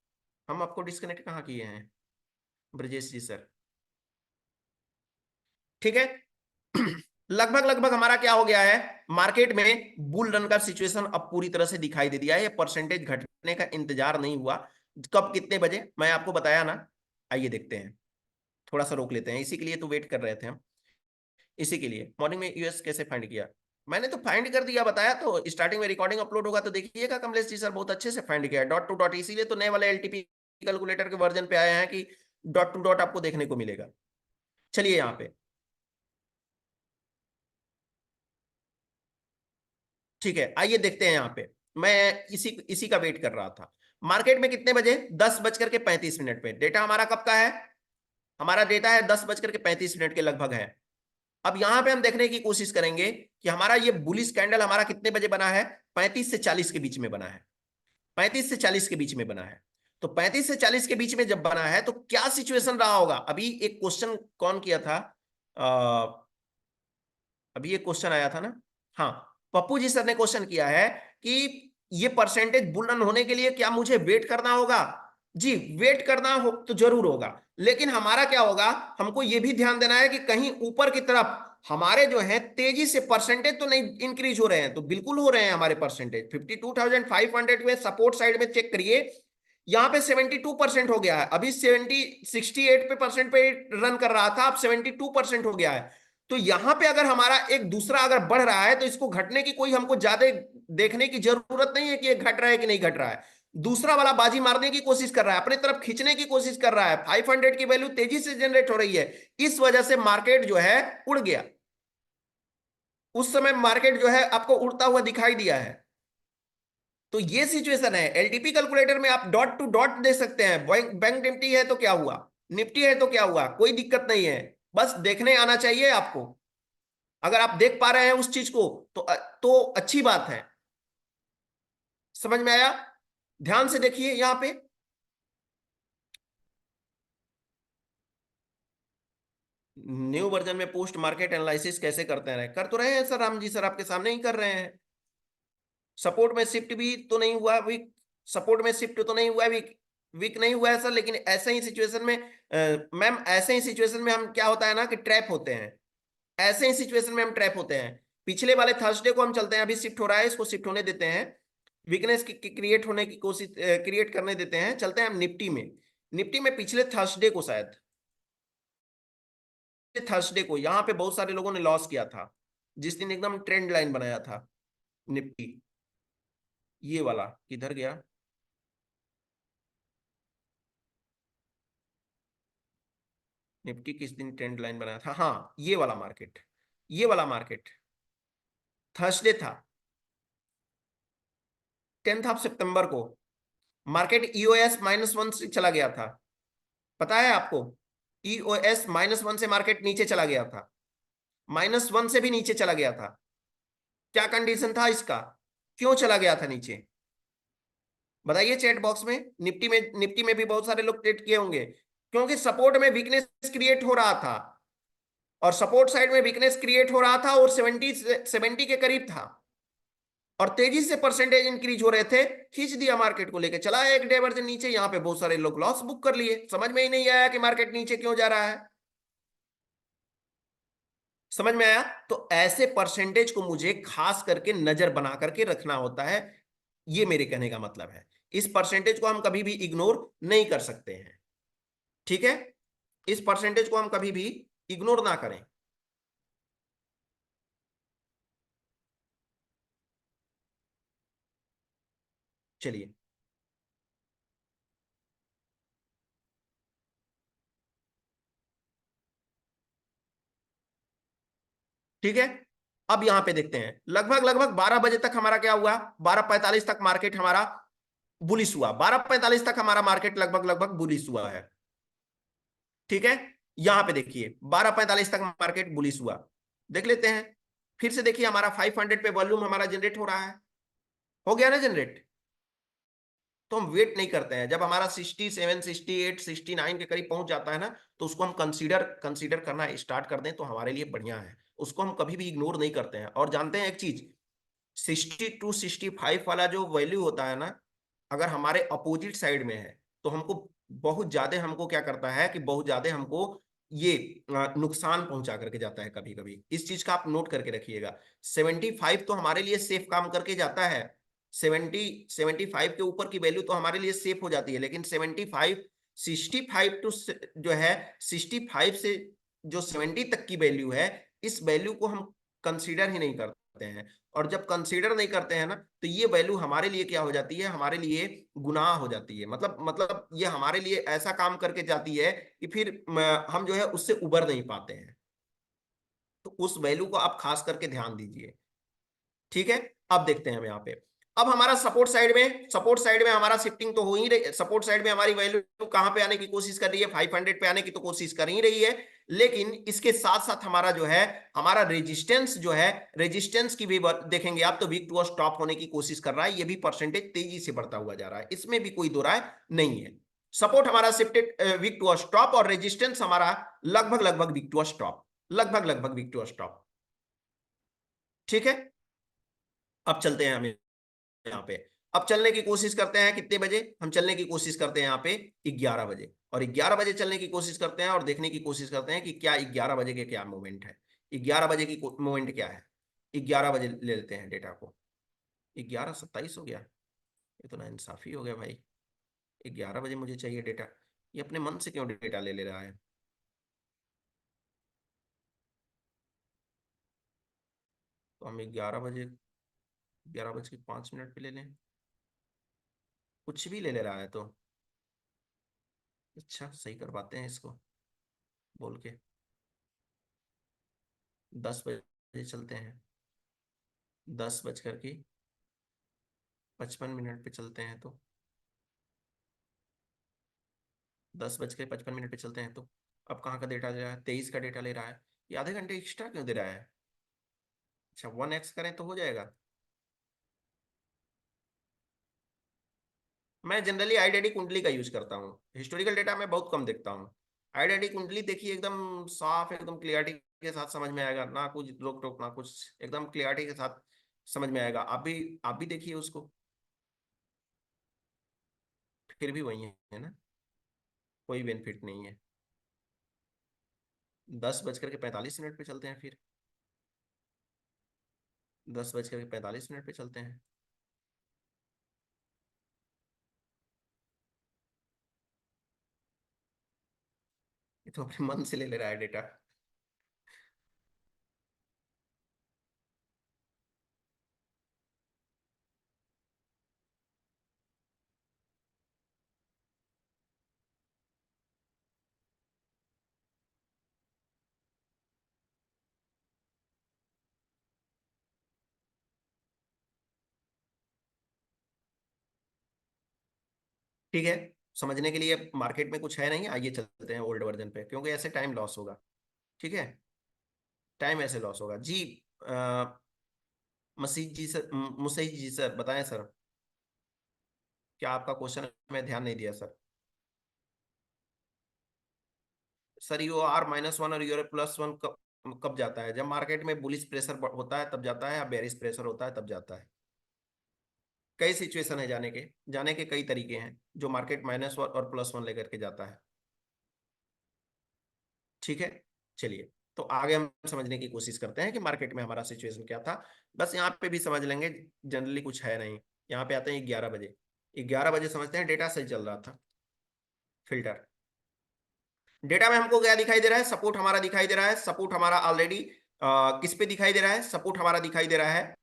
Speaker 1: हम आपको डिस्कनेक्ट कहाँ किए हैं ब्रजेश जी सर। ठीक है, लगभग लगभग हमारा क्या हो गया है, मार्केट में बुल रन का सिचुएशन अब पूरी तरह से दिखाई दे दिया है। परसेंटेज घटने का इंतजार नहीं हुआ। कब कितने बजे मैं आपको बताया ना, आइए देखते हैं, थोड़ा सा रोक लेते हैं, इसी के लिए तो वेट कर रहे थे हम। इसी के लिए मॉर्निंग में यूएस कैसे फाइंड किया, मैंने तो फाइंड कर दिया, बताया तो स्टार्टिंग में रिकॉर्डिंग अपलोड होगा तो देखिएगा। कमलेश जी सर बहुत अच्छे से फाइंड किया है डॉट टू डॉट, इसीलिए तो नए वाले एलटीपी कैलकुलेटर के वर्जन पे आए हैं कि डॉट टू डॉट आपको देखने को मिलेगा। चलिए यहाँ पे, ठीक है, आइए देखते हैं यहाँ पे। मैं इसी इसी का वेट कर रहा था। मार्केट में कितने बजे, 10:35 पे डेटा हमारा कब का है, हमारा डेटा है 10:35 के लगभग है। अब यहां पे हम देखने की कोशिश करेंगे कि हमारा ये बुलिश कैंडल हमारा कितने बजे बना है, 35 से 40 के बीच में बना है, 35 से 40 के बीच में बना है। तो 35 से 40 के बीच में जब बना है तो क्या सिचुएशन रहा होगा। अभी एक क्वेश्चन कौन किया था, अभी एक क्वेश्चन आया था ना, हाँ, पप्पू जी सर ने क्वेश्चन किया है कि ये परसेंटेज बुल रन होने के लिए क्या मुझे वेट करना होगा। जी, वेट करना हो तो जरूर होगा, लेकिन हमारा क्या होगा, हमको ये भी ध्यान देना है कि कहीं ऊपर की तरफ हमारे जो है तेजी से परसेंटेज तो नहीं इंक्रीज हो रहे हैं, तो बिल्कुल हो रहे हैं हमारे परसेंटेज 52,500 में सपोर्ट साइड में चेक करिए, यहाँ पे 72% हो गया है। अभी 68 पे परसेंट पे रन कर रहा था, अब 72% हो गया है। तो यहां पे अगर हमारा एक दूसरा अगर बढ़ रहा है तो इसको घटने की कोई हमको ज्यादा देखने की जरूरत नहीं है कि ये घट रहा है कि नहीं घट रहा है। दूसरा वाला बाजी मारने की कोशिश कर रहा है, अपनी तरफ खींचने की कोशिश कर रहा है, 500 की वैल्यू तेजी से जनरेट हो रही है, इस वजह से मार्केट जो है उड़ गया। उस समय मार्केट जो है आपको उड़ता हुआ दिखाई दिया है। तो ये सिचुएशन है, एलटीपी कैलकुलेटर में आप डॉट टू डॉट दे सकते हैं, बैंक निफ्टी है तो क्या हुआ, निफ्टी है तो क्या हुआ, कोई दिक्कत नहीं है, बस देखने आना चाहिए आपको। अगर आप देख पा रहे हैं उस चीज को तो अच्छी बात है। समझ में आया, ध्यान से देखिए यहां पे। न्यू वर्जन में पोस्ट मार्केट एनालिसिस कैसे करते हैं, कर तो रहे हैं सर, राम जी सर आपके सामने ही कर रहे हैं। सपोर्ट में शिफ्ट भी तो नहीं हुआ वीक, सपोर्ट में शिफ्ट तो नहीं हुआ वीक, वीक नहीं हुआ है सर, लेकिन ऐसे ही सिचुएशन में मैम, ऐसे ही सिचुएशन में हम क्या होता है ना कि ट्रैप होते हैं, ऐसे ही सिचुएशन में हम ट्रैप होते हैं। पिछले वाले थर्सडे को हम चलते हैं, अभी शिफ्ट हो रहा है, इसको शिफ्ट होने देते हैं, वीकनेस की क्रिएट होने की कोशिश क्रिएट करने देते हैं, चलते हैं हम निफ्टी में। निफ्टी में पिछले थर्सडे को, शायद थर्सडे को यहाँ पे बहुत सारे लोगों ने लॉस किया था, जिस दिन एकदम ट्रेंड लाइन बनाया था निफ्टी। ये वाला किधर गया? निफ्टी किस दिन ट्रेंड लाइन बनाया था? हाँ, ये वाला मार्केट, ये वाला मार्केट थर्सडे था, 10 सितंबर को। मार्केट ईओएस -1 से चला गया था, पता है आपको? ईओएस -1 से मार्केट नीचे चला गया था, -1 से भी नीचे चला गया था। क्या कंडीशन था इसका? क्यों चला गया था नीचे? बताइए चैट बॉक्स में। निफ्टी में भी बहुत सारे लोग ट्रेड किए होंगे, क्योंकि सपोर्ट में वीकनेस क्रिएट हो रहा था, और सपोर्ट साइड में वीकनेस क्रिएट हो रहा था और 70 के करीब था, और तेजी से परसेंटेज इंक्रीज हो रहे थे। खींच दिया मार्केट को, लेके चला एक डाइवर्जन नीचे। यहाँ पे बहुत सारे लोग लॉस बुक कर लिए, समझ में ही नहीं आया कि मार्केट नीचे क्यों जा रहा है। समझ में आया? तो ऐसे परसेंटेज को मुझे खास करके नजर बना करके रखना होता है, ये मेरे कहने का मतलब है। इस परसेंटेज को हम कभी भी इग्नोर नहीं कर सकते हैं, ठीक है? इस परसेंटेज को हम कभी भी इग्नोर ना करें। चलिए, ठीक है। अब यहां पे देखते हैं, लगभग लगभग 12 बजे तक हमारा क्या हुआ? 12:45 तक मार्केट हमारा बुलिश हुआ। 12:45 तक हमारा मार्केट लगभग लगभग बुलिश हुआ है, ठीक है। यहां पे देखिए 12:45 तक मार्केट बुलिश हुआ। देख लेते हैं, फिर से देखिए हमारा 500 पे वॉल्यूम हमारा जनरेट हो रहा है। हो गया ना जनरेट? तो हम वेट नहीं करते हैं, जब हमारा 67, 68, 69 के करीब पहुंच जाता है ना, तो उसको हम कंसीडर कंसीडर करना स्टार्ट कर दें तो हमारे लिए बढ़िया है। उसको हम कभी भी इग्नोर नहीं करते हैं। और जानते हैं एक चीज, 60 to 65 वाला जो वैल्यू होता है ना, अगर हमारे अपोजिट साइड में है तो हमको बहुत ज्यादा, हमको क्या करता है कि बहुत ज्यादा हमको ये नुकसान पहुंचा करके जाता है कभी कभी। इस चीज का आप नोट करके रखिएगा। 75 तो हमारे लिए सेफ काम करके जाता है। 75 के ऊपर की वैल्यू तो हमारे लिए सेफ हो जाती है, लेकिन 65 टू जो है, 65 से जो 70 तक की वैल्यू है, इस वैल्यू को हम कंसीडर ही नहीं करते हैं। और जब कंसीडर नहीं करते हैं ना, तो ये वैल्यू हमारे लिए क्या हो जाती है? हमारे लिए गुनाह हो जाती है। मतलब ये हमारे लिए ऐसा काम करके जाती है कि फिर हम जो है उससे उबर नहीं पाते हैं। तो उस वैल्यू को आप खास करके ध्यान दीजिए, ठीक है। अब देखते हैं हम यहाँ पे, अब हमारा सपोर्ट साइड में हमारा शिफ्टिंग तो हो ही रही। सपोर्ट साइड में हमारी वैल्यू कहां पे आने की कोशिश कर रही है? 500 पे आने की तो कोशिश कर ही रही है। लेकिन इसके साथ साथ हमारा जो है, हमारा रेजिस्टेंस जो है, रेजिस्टेंस की भी देखेंगे आप, तो वीक टू स्टॉप होने की कोशिश कर रहा है। ये भी परसेंटेज तेजी से बढ़ता हुआ जा रहा है, इसमें भी कोई दो राय नहीं है। सपोर्ट हमारा शिफ्टेड वीक टू स्टॉप, और रेजिस्टेंस हमारा लगभग लगभग वीक टू स्टॉप, लगभग लगभग वीक टू स्टॉप, ठीक है। अब चलते हैं हम यहाँ पे। अब चलने की कोशिश करते हैं, कितने बजे हम चलने की कोशिश करते हैं? यहाँ पे 11 बजे। और 11 बजे चलने की कोशिश करते हैं और देखने की कोशिश करते हैं कि क्या 11 बजे के क्या मूवमेंट है। 11 बजे की मूवमेंट क्या है? 11 बजे ले लेते हैं डेटा को। 11:27 हो गया, ये तो नाइंसाफी हो गया भाई। 11 बजे मुझे चाहिए डेटा, ये अपने मन से क्यों डेटा ले ले रहा है? तो हम 11 बजे, 11:05 पे ले लें, कुछ भी ले ले रहा है तो। अच्छा, सही करवाते हैं इसको बोल के। 10 बजे चलते हैं, 10:55 पे चलते हैं तो, 10:55 पे चलते हैं तो। अब कहाँ का डेटा ले रहा है? 23 का डेटा ले रहा है। ये आधे घंटे एक्स्ट्रा क्यों दे रहा है? अच्छा, 1x करें तो हो जाएगा। मैं जनरली आईडीडी कुंडली का यूज करता हूँ, हिस्टोरिकल डेटा मैं बहुत कम देखता हूँ। आईडीडी कुंडली देखिए, एकदम साफ, एकदम क्लियरिटी के साथ समझ में आएगा, ना कुछ रोक टोक ना कुछ, एकदम क्लियरिटी के साथ समझ में आएगा। आप भी देखिए उसको, फिर भी वही है ना, कोई बेनिफिट नहीं है। 10:45 पे चलते हैं फिर, 10:45 पे चलते हैं। तो अपने मन से ले ले रहा है डेटा। ठीक है, समझने के लिए मार्केट में कुछ है नहीं, आइए चलते हैं ओल्ड वर्जन पे, क्योंकि ऐसे टाइम लॉस होगा। ठीक है, टाइम ऐसे लॉस होगा जी। अ, मसीह जी सर, मुसई जी सर, बताएं सर, क्या आपका क्वेश्चन में ध्यान नहीं दिया सर? सर यू आर -1 और यूरो +1 कब कब जाता है? जब मार्केट में बुलिश प्रेशर होता है तब जाता है, या बेरिश प्रेशर होता है तब जाता है। कई सिचुएशन है जाने के कई तरीके हैं जो मार्केट -1 और +1 लेकर के जाता है। ठीक है, चलिए, तो आगे हम समझने की कोशिश करते हैं कि मार्केट में हमारा सिचुएशन क्या था। बस यहाँ पे भी समझ लेंगे, जनरली कुछ है नहीं। यहाँ पे आते हैं 11 बजे। 11 बजे समझते हैं डेटा सही चल रहा था। फिल्टर डेटा में हमको क्या दिखाई दे रहा है? सपोर्ट हमारा दिखाई दे रहा है। सपोर्ट हमारा ऑलरेडी किस पे दिखाई दे रहा है? सपोर्ट हमारा दिखाई दे रहा है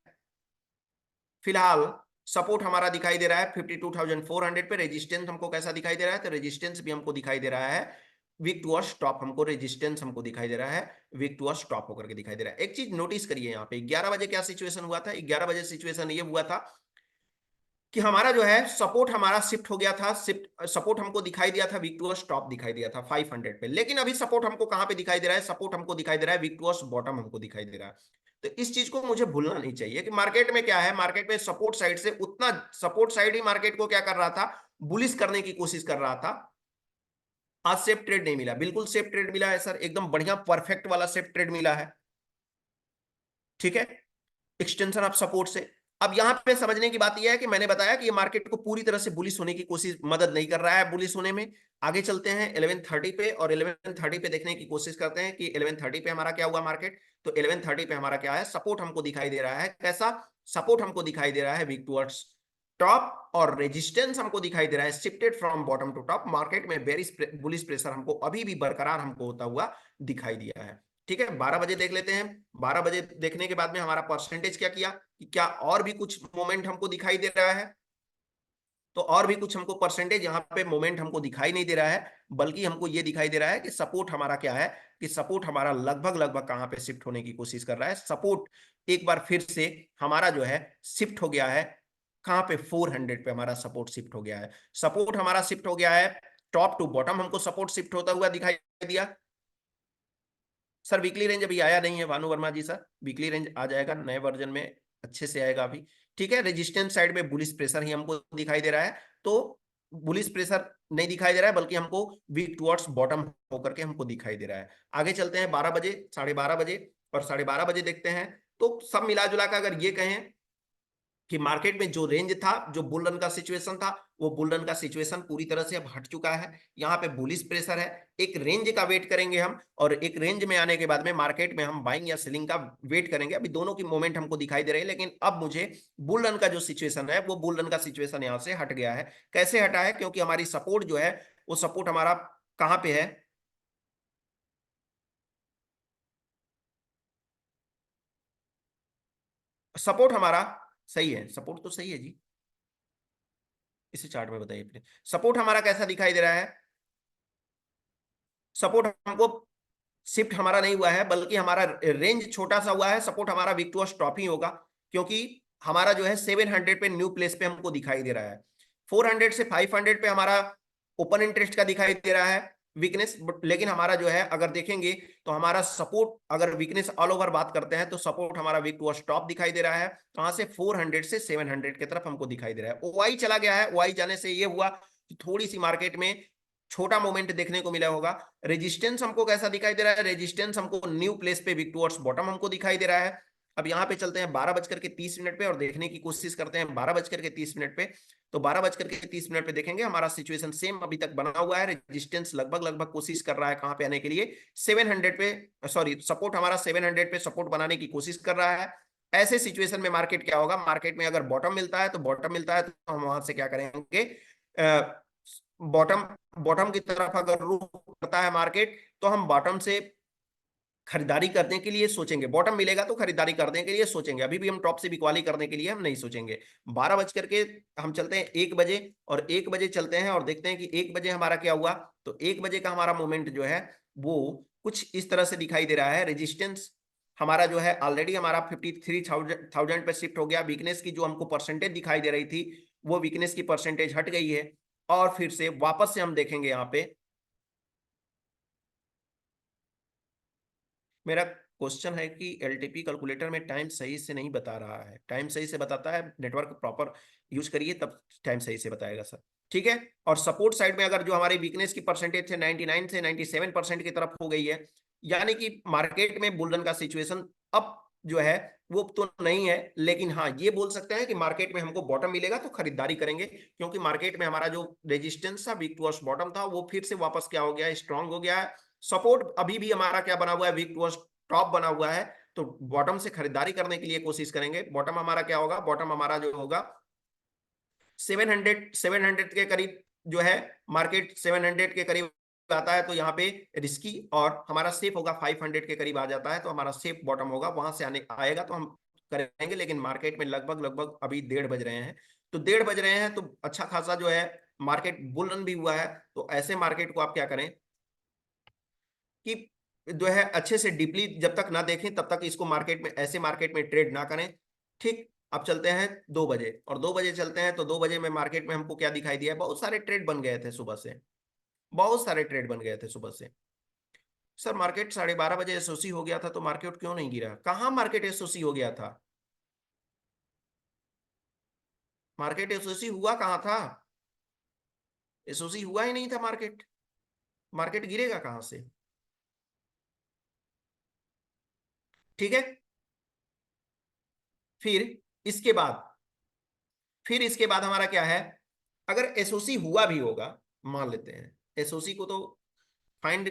Speaker 1: फिलहाल, सपोर्ट हमारा दिखाई दे रहा है 52,400 पे। रेजिस्टेंस हमको कैसा दिखाई दे रहा है? तो रेजिस्टेंस भी हमको दिखाई दे रहा है वीक टू स्टॉप, हमको रेजिस्टेंस हमको दिखाई दे रहा है वीक टू स्टॉप होकर के दिखाई दे रहा है। एक चीज नोटिस करिए, यहाँ पे 11 बजे क्या सिचुएशन हुआ था? 11 बजे सिचुएशन ये हुआ था कि हमारा जो है सपोर्ट हमारा शिफ्ट हो गया था। शिफ्ट सपोर्ट हमको दिखाई दिया था, वीक टू स्टॉप दिखाई दिया था 500 पे। लेकिन अभी सपोर्ट हमको कहां पे दिखाई दे रहा है? सपोर्ट हमको दिखाई दे रहा है वीक टू बॉटम हमको दिखाई दे रहा है। तो इस चीज को मुझे भूलना नहीं चाहिए कि मार्केट में क्या है, मार्केट में सपोर्ट साइड से उतना, सपोर्ट साइड ही मार्केट को क्या कर रहा था? बुलिश करने की कोशिश कर रहा था। आज सेफ ट्रेड नहीं मिला, बिल्कुल सेफ ट्रेड मिला है सर, एकदम बढ़िया परफेक्ट वाला सेफ ट्रेड मिला है। ठीक है, एक्सटेंशन ऑफ सपोर्ट से। अब यहां पे समझने की बात यह है कि मैंने बताया कि ये मार्केट को पूरी तरह से बुलिश होने की कोशिश, मदद नहीं कर रहा है बुलिश होने में। आगे चलते हैं 11:30 पे, और 11:30 पे देखने की कोशिश करते हैं कि 11:30 पे हमारा क्या हुआ मार्केट। तो 11:30 पे हमारा क्या है? सपोर्ट हमको दिखाई दे रहा है। कैसा सपोर्ट हमको दिखाई दे रहा है? Weak towards top. और रेजिस्टेंस हमको दिखाई दे रहा है shifted from bottom to top. Market में बेरिश बुलिश प्रेशर हमको अभी भी बरकरार हमको होता हुआ दिखाई दिया है। ठीक है, 12 बजे देख लेते हैं। 12 बजे देखने के बाद में हमारा परसेंटेज क्या किया कि क्या और भी कुछ मोमेंट हमको दिखाई दे रहा है? तो और भी कुछ हमको परसेंटेज यहाँ पे मोमेंट हमको दिखाई नहीं दे रहा है, बल्कि हमको ये दिखाई दे रहा है कि सपोर्ट हमारा क्या है, कि सपोर्ट हमारा लगभग लगभग कहाँ पे शिफ्ट होने की कोशिश कर रहा है। सपोर्ट एक बार फिर से हमारा जो है शिफ्ट हो गया है कहाँ पे? 400 पे हमारा सपोर्ट शिफ्ट हो गया है। सपोर्ट हमारा शिफ्ट हो गया है टॉप टू बॉटम, हमको सपोर्ट शिफ्ट होता हुआ दिखाई दिया। सर वीकली रेंज अभी आया नहीं है भानु वर्मा जी सर, वीकली रेंज आ जाएगा नए वर्जन में, अच्छे से आएगा अभी। ठीक है, रेजिस्टेंस साइड में बुलिश प्रेशर ही हमको दिखाई दे रहा है। तो बुलिश प्रेशर नहीं दिखाई दे रहा है, बल्कि हमको वीक टुवर्ड्स बॉटम होकर के हमको दिखाई दे रहा है। आगे चलते हैं 12 बजे, 12:30 बजे, और 12:30 बजे देखते हैं। तो सब मिला जुला कर अगर ये कहें कि मार्केट में जो रेंज था, जो बुल रन का सिचुएशन था, वो बुल रन का सिचुएशन पूरी तरह से अब हट चुका है। यहाँ पे बुलिश प्रेशर है। एक रेंज का वेट करेंगे हम, और एक रेंज में आने के बाद में मार्केट में हम बाइंग या सेलिंग का वेट करेंगे। अभी दोनों की मोमेंट हमको दिखाई दे रही है, लेकिन अब मुझे बुल रन का जो सिचुएशन है, वो बुल रन का सिचुएशन यहाँ से हट गया है। कैसे हटा है? क्योंकि हमारी सपोर्ट जो है, वो सपोर्ट हमारा कहाँ पे है? सपोर्ट हमारा सही है, सपोर्ट तो सही है जी। इसे चार्ट में बताइए प्लीज, सपोर्ट हमारा कैसा दिखाई दे रहा है? सपोर्ट हमको शिफ्ट हमारा नहीं हुआ है, बल्कि हमारा रेंज छोटा सा हुआ है। सपोर्ट हमारा वीक टू स्टॉप ही होगा, क्योंकि हमारा जो है 700 पे न्यू प्लेस पे हमको दिखाई दे रहा है। 400 से 500 पे हमारा ओपन इंटरेस्ट का दिखाई दे रहा है वीकनेस। लेकिन हमारा जो है अगर देखेंगे तो हमारा सपोर्ट, अगर वीकनेस ऑल ओवर बात करते हैं, तो सपोर्ट हमारा वीक टू स्टॉप दिखाई दे रहा है। कहां से? 400 से 700 की तरफ हमको दिखाई दे रहा है। ओआई चला गया है। ओआई जाने से ये हुआ कि थोड़ी सी मार्केट में छोटा मोमेंट देखने को मिला होगा। रेजिस्टेंस हमको कैसा दिखाई दे रहा है? रेजिस्टेंस हमको न्यू प्लेस पे वीक टुवर्ड्स बॉटम हमको दिखाई दे रहा है। अब यहाँ पे चलते हैं 12:30 पे, और देखने की कोशिश करते हैं 12:30 पे। तो 12:30 पे देखेंगे हमारा सिचुएशन सेम अभी तक बना हुआ है। रेजिस्टेंस लगभग लगभग कोशिश कर रहा है कहाँ पे आने के लिए? 700 पे, सॉरी, सपोर्ट हमारा 700 पे सपोर्ट बनाने की कोशिश कर रहा है। ऐसे सिचुएशन में मार्केट क्या होगा? मार्केट में अगर बॉटम मिलता है, तो बॉटम मिलता है तो हम वहां से क्या करेंगे? बॉटम बॉटम की तरफ अगर रुख करता है मार्केट, तो हम बॉटम से खरीदारी करने के लिए सोचेंगे। बॉटम मिलेगा तो खरीदारी करने के लिए सोचेंगे, अभी भी हम टॉप से बिकवाली करने के लिए हम नहीं सोचेंगे। 12 बज करके हम चलते हैं 1 बजे, और 1 बजे चलते हैं और देखते हैं कि 1 बजे हमारा क्या हुआ। तो 1 बजे का हमारा मूवमेंट जो है वो कुछ इस तरह से दिखाई दे रहा है। रेजिस्टेंस हमारा जो है ऑलरेडी हमारा 53,000 पे शिफ्ट हो गया। वीकनेस की जो हमको परसेंटेज दिखाई दे रही थी, वो वीकनेस की परसेंटेज हट गई है। और फिर से वापस से हम देखेंगे यहाँ पे। मेरा क्वेश्चन है कि एलटीपी कैलकुलेटर में टाइम सही से नहीं बता रहा है। टाइम सही से बताता है, नेटवर्क प्रॉपर यूज करिए तब टाइम सही से बताएगा सर। ठीक है। और सपोर्ट साइड में अगर जो हमारी वीकनेस की परसेंटेज थे 99 से 97% की तरफ हो गई है, यानी कि मार्केट में बुलरन का सिचुएशन अब जो है वो तो नहीं है, लेकिन हाँ ये बोल सकते हैं कि मार्केट में हमको बॉटम मिलेगा तो खरीदारी करेंगे, क्योंकि मार्केट में हमारा जो रेजिस्टेंस था, वीक टू बॉटम था, वो फिर से वापस क्या हो गया है, स्ट्रांग हो गया है। सपोर्ट अभी भी हमारा क्या बना हुआ है, वीक टू टॉप बना हुआ है। तो बॉटम से खरीदारी करने के लिए कोशिश करेंगे। बॉटम हमारा क्या होगा, बॉटम हमारा जो होगा 700 के करीब जो है, मार्केट 700 के करीब आता है तो यहाँ पे रिस्की, और हमारा सेफ होगा 500 के करीब आ जाता है तो हमारा सेफ बॉटम होगा, वहां से आने आएगा तो हम करेंगे। लेकिन मार्केट में लगभग लगभग अभी 1:30 बज रहे हैं, तो 1:30 बज रहे हैं तो अच्छा खासा जो है मार्केट बुल रन भी हुआ है। तो ऐसे मार्केट को आप क्या करें कि जो है अच्छे से डीपली जब तक ना देखें तब तक इसको मार्केट में, ऐसे मार्केट में ट्रेड ना करें। ठीक। अब चलते हैं 2 बजे, और 2 बजे चलते हैं तो 2 बजे में मार्केट में हमको क्या दिखाई दिया, बहुत सारे ट्रेड बन गए थे सुबह से। बहुत सारे ट्रेड बन गए थे सुबह से। सर मार्केट 12:30 बजे एसओसी हो गया था तो मार्केट क्यों नहीं गिरा? कहाँ मार्केट एसओसी हो गया था? मार्केट एसओसी हुआ कहाँ था? एसओसी हुआ ही नहीं था मार्केट। मार्केट गिरेगा कहाँ से? ठीक है। फिर इसके बाद फिर इसके बाद हमारा क्या है, अगर एसओसी हुआ भी होगा, मान लेते हैं एसओसी को, तो फाइंड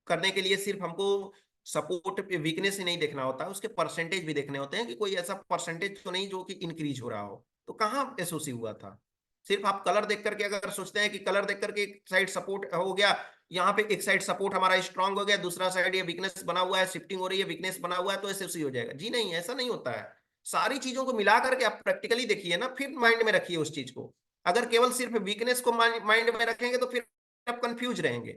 Speaker 1: करने के लिए सिर्फ हमको सपोर्ट वीकनेस ही नहीं देखना होता है, उसके परसेंटेज भी देखने होते हैं कि कोई ऐसा परसेंटेज तो नहीं जो कि इंक्रीज हो रहा हो। तो कहाँ एसओसी हुआ था? सिर्फ आप कलर देख करके अगर सोचते हैं कि कलर देख करके एक साइड सपोर्ट हो गया, यहाँ पे एक साइड सपोर्ट हमारा स्ट्रांग हो गया, दूसरा साइड ये वीकनेस बना हुआ है, शिफ्टिंग हो रही है, वीकनेस बना हुआ है, तो एसओसी हो जाएगा। जी नहीं, ऐसा नहीं होता है। सारी चीजों को मिला करके आप प्रैक्टिकली देखिए ना, फिर माइंड में रखिए उस चीज को। अगर केवल सिर्फ वीकनेस को माइंड में रखेंगे तो फिर आप कंफ्यूज रहेंगे।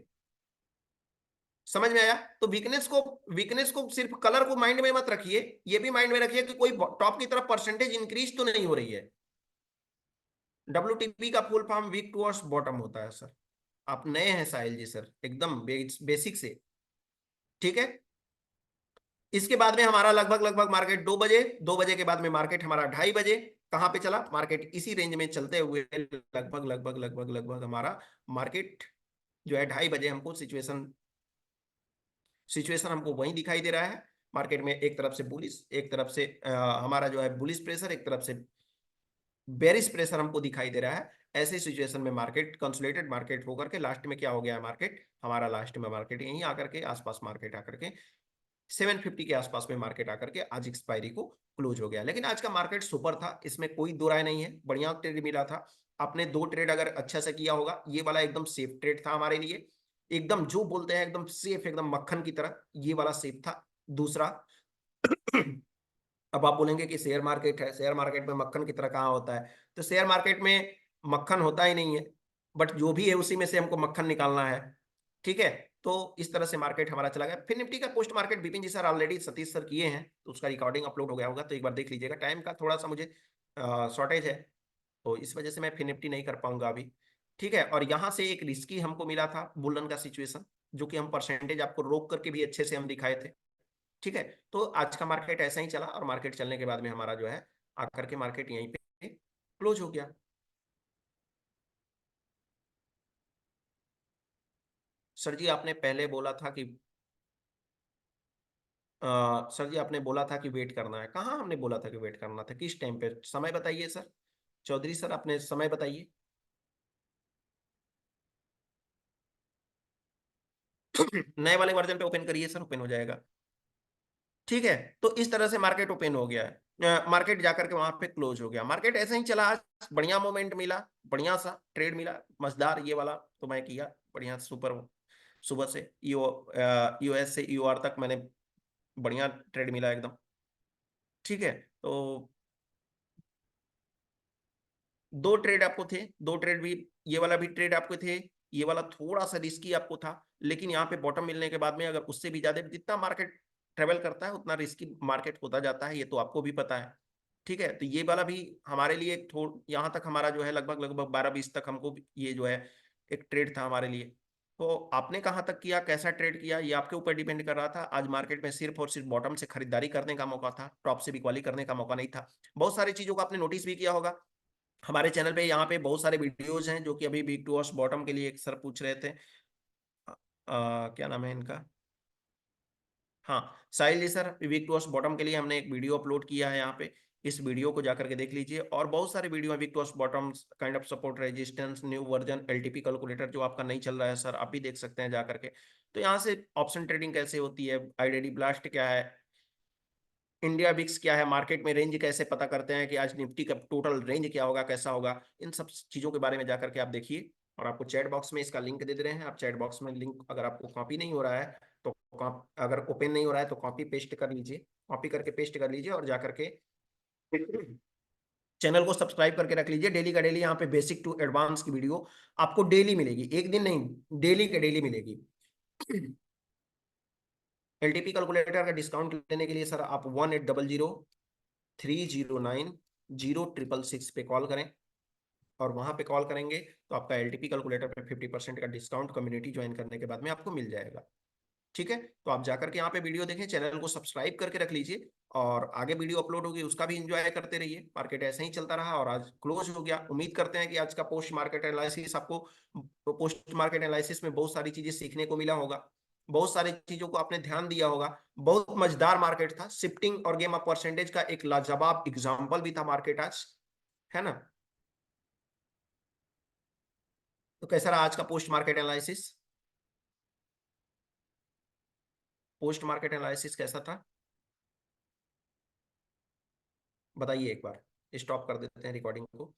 Speaker 1: समझ में आया? तो वीकनेस को सिर्फ कलर को माइंड में मत रखिए, ये भी माइंड में रखिए कि कोई टॉप की तरफ परसेंटेज इंक्रीज तो नहीं हो रही है। WTP का full form weak towards bottom होता है सर। आप नए हैं साहिल जी सर, एकदम बेसिक से। ठीक है। इसके बाद में हमारा लगभग लगभग मार्केट 2 बजे, 2 बजे के बाद में मार्केट हमारा 2:30 बजे कहां पे चला, मार्केट इसी रेंज में चलते हुए लगभग लगभग लगभग लगभग हमारा मार्केट जो है 2:30 बजे हमको सिचुएशन सिचुएशन हमको वही दिखाई दे रहा है। मार्केट में एक तरफ से बुलिस, एक तरफ से हमारा जो है बुलिस प्रेशर, एक तरफ से बेरिश प्रेशर हमको दिखाई दे रहा है। ऐसे सिचुएशन में मार्केट कंसोलिडेटेड मार्केट होकर के लास्ट में क्या हो गया है, मार्केट हमारा लास्ट में मार्केट यहीं आकर के आसपास मार्केट आकर के 750 के आसपास में मार्केट आकर के आज एक्सपायरी को क्लोज हो गया। लेकिन आज का मार्केट सुपर था, इसमें कोई दो राय नहीं है, बढ़िया ट्रेड मिला था। आपने 2 ट्रेड अगर अच्छा से किया होगा, ये वाला एकदम सेफ ट्रेड था हमारे लिए, एकदम जो बोलते हैं एकदम सेफ, एकदम मक्खन की तरह, ये वाला सेफ था। दूसरा अब आप बोलेंगे कि शेयर मार्केट है, शेयर मार्केट में मक्खन की तरह कहाँ होता है? तो शेयर मार्केट में मक्खन होता ही नहीं है, बट जो भी है उसी में से हमको मक्खन निकालना है। ठीक है। तो इस तरह से मार्केट हमारा चला गया। फिर निफ्टी का पोस्ट मार्केट बिपिन जी सर ऑलरेडी सतीश सर किए हैं, तो उसका रिकॉर्डिंग अपलोड हो गया होगा, तो एक बार देख लीजिएगा। टाइम का थोड़ा सा मुझे शॉर्टेज है, तो इस वजह से मैं फिर निफ्टी नहीं कर पाऊंगा अभी। ठीक है। और यहाँ से एक रिस्की हमको मिला था बुलन का सिचुएशन, जो कि हम परसेंटेज आपको रोक करके भी अच्छे से हम दिखाए थे। ठीक है। तो आज का मार्केट ऐसा ही चला, और मार्केट चलने के बाद में हमारा जो है आकर के मार्केट यहीं पे क्लोज हो गया। सर जी आपने पहले बोला था कि सर जी आपने बोला था कि वेट करना है, कहाँ हमने बोला था कि वेट करना था? किस टाइम पे समय बताइए सर। चौधरी सर आपने समय बताइए। नए वाले वर्जन पे ओपन करिए सर, ओपन हो जाएगा। ठीक है। तो इस तरह से मार्केट ओपन हो गया है। मार्केट जाकर के वहां पे क्लोज हो गया। मार्केट ऐसे ही चला, आज बढ़िया मोमेंट मिला, बढ़िया सा ट्रेड मिला, मजेदार ये वाला तो मैं किया बढ़िया सुपर। सुबह से यूएस से यूआर तक मैंने बढ़िया ट्रेड मिला एकदम। ठीक है, तो दो ट्रेड आपको थे, दो ट्रेड भी, ये वाला भी ट्रेड आपको थे, ये वाला थोड़ा सा रिस्की आपको था, लेकिन यहाँ पे बॉटम मिलने के बाद में अगर उससे भी ज्यादा, जितना मार्केट ट्रेवल करता है उतना रिस्की मार्केट होता जाता है, ये तो आपको भी पता है। ठीक है, तो ये वाला भी हमारे लिए थोड़ा, यहाँ तक हमारा जो है लगभग लगभग 12-20 तक हमको ये जो है एक ट्रेड था हमारे लिए। तो आपने कहाँ तक किया, कैसा ट्रेड किया, ये आपके ऊपर डिपेंड कर रहा था। आज मार्केट में सिर्फ और सिर्फ बॉटम से खरीदारी करने का मौका था, टॉप से बिकवाली करने का मौका नहीं था। बहुत सारी चीजों को आपने नोटिस भी किया होगा हमारे चैनल पे, यहाँ पे बहुत सारे वीडियोज हैं जो कि अभी बिग टू बॉटम के लिए एक सर पूछ रहे थे। क्या नाम है इनका, हाँ, साहिल जी सर, वीक टू बॉटम के लिए हमने एक वीडियो अपलोड किया है यहाँ पे। इस वीडियो को जाकर के देख लीजिए, और बहुत सारे वीडियो हैं weak to bottom, kind of support, resistance, new version, LTP calculator जो आपका नहीं चल रहा है सर, आप भी देख सकते हैं जाकर के। तो यहाँ से ऑप्शन ट्रेडिंग कैसे होती है, आईडीडी ब्लास्ट क्या है, इंडिया विक्स क्या है, मार्केट में रेंज कैसे पता करते हैं कि आज निफ्टी का टोटल रेंज क्या होगा, कैसा होगा, इन सब चीजों के बारे में जाकर के आप देखिए। और आपको चैट बॉक्स में इसका लिंक दे दे रहे हैं, आप चैट बॉक्स में लिंक, अगर आपको कॉपी नहीं हो रहा है तो अगर ओपन नहीं हो रहा है तो कॉपी पेस्ट कर लीजिए, कॉपी करके पेस्ट कर लीजिए, और जाकर के चैनल को सब्सक्राइब करके रख लीजिए। डेली का डेली यहाँ पे बेसिक टू एडवांस की वीडियो आपको डेली मिलेगी, एक दिन नहीं, डेली के डेली मिलेगी। एलटीपी कैलकुलेटर का डिस्काउंट लेने के लिए सर आप 1800-309-0666 पे कॉल करें, और वहां पे कॉल करेंगे तो आपका एलटीपी कैलकुलेटर पे 50% का डिस्काउंट कम्युनिटी ज्वाइन करने के बाद में आपको मिल जाएगा। ठीक है, तो आप जाकर के यहाँ पे वीडियो देखें, चैनल को सब्सक्राइब करके रख लीजिए, और आगे वीडियो अपलोड होगी उसका भी एंजॉय करते रहिए। मार्केट ऐसे ही चलता रहा और आज क्लोज हो गया। उम्मीद करते हैं कि आज का पोस्ट मार्केट एनालिसिस आपको, पोस्ट मार्केट एनालिसिस में बहुत सारी चीजें सीखने को मिला होगा, बहुत सारी चीजों को आपने ध्यान दिया होगा। बहुत मजेदार मार्केट था, शिफ्टिंग और गेम ऑफ परसेंटेज का एक लाजवाब एग्जाम्पल भी था मार्केट आज, है ना। तो कैसा रहा आज का post market analysis, post market analysis कैसा था, बताइए एक बार, स्टॉप कर देते हैं रिकॉर्डिंग को।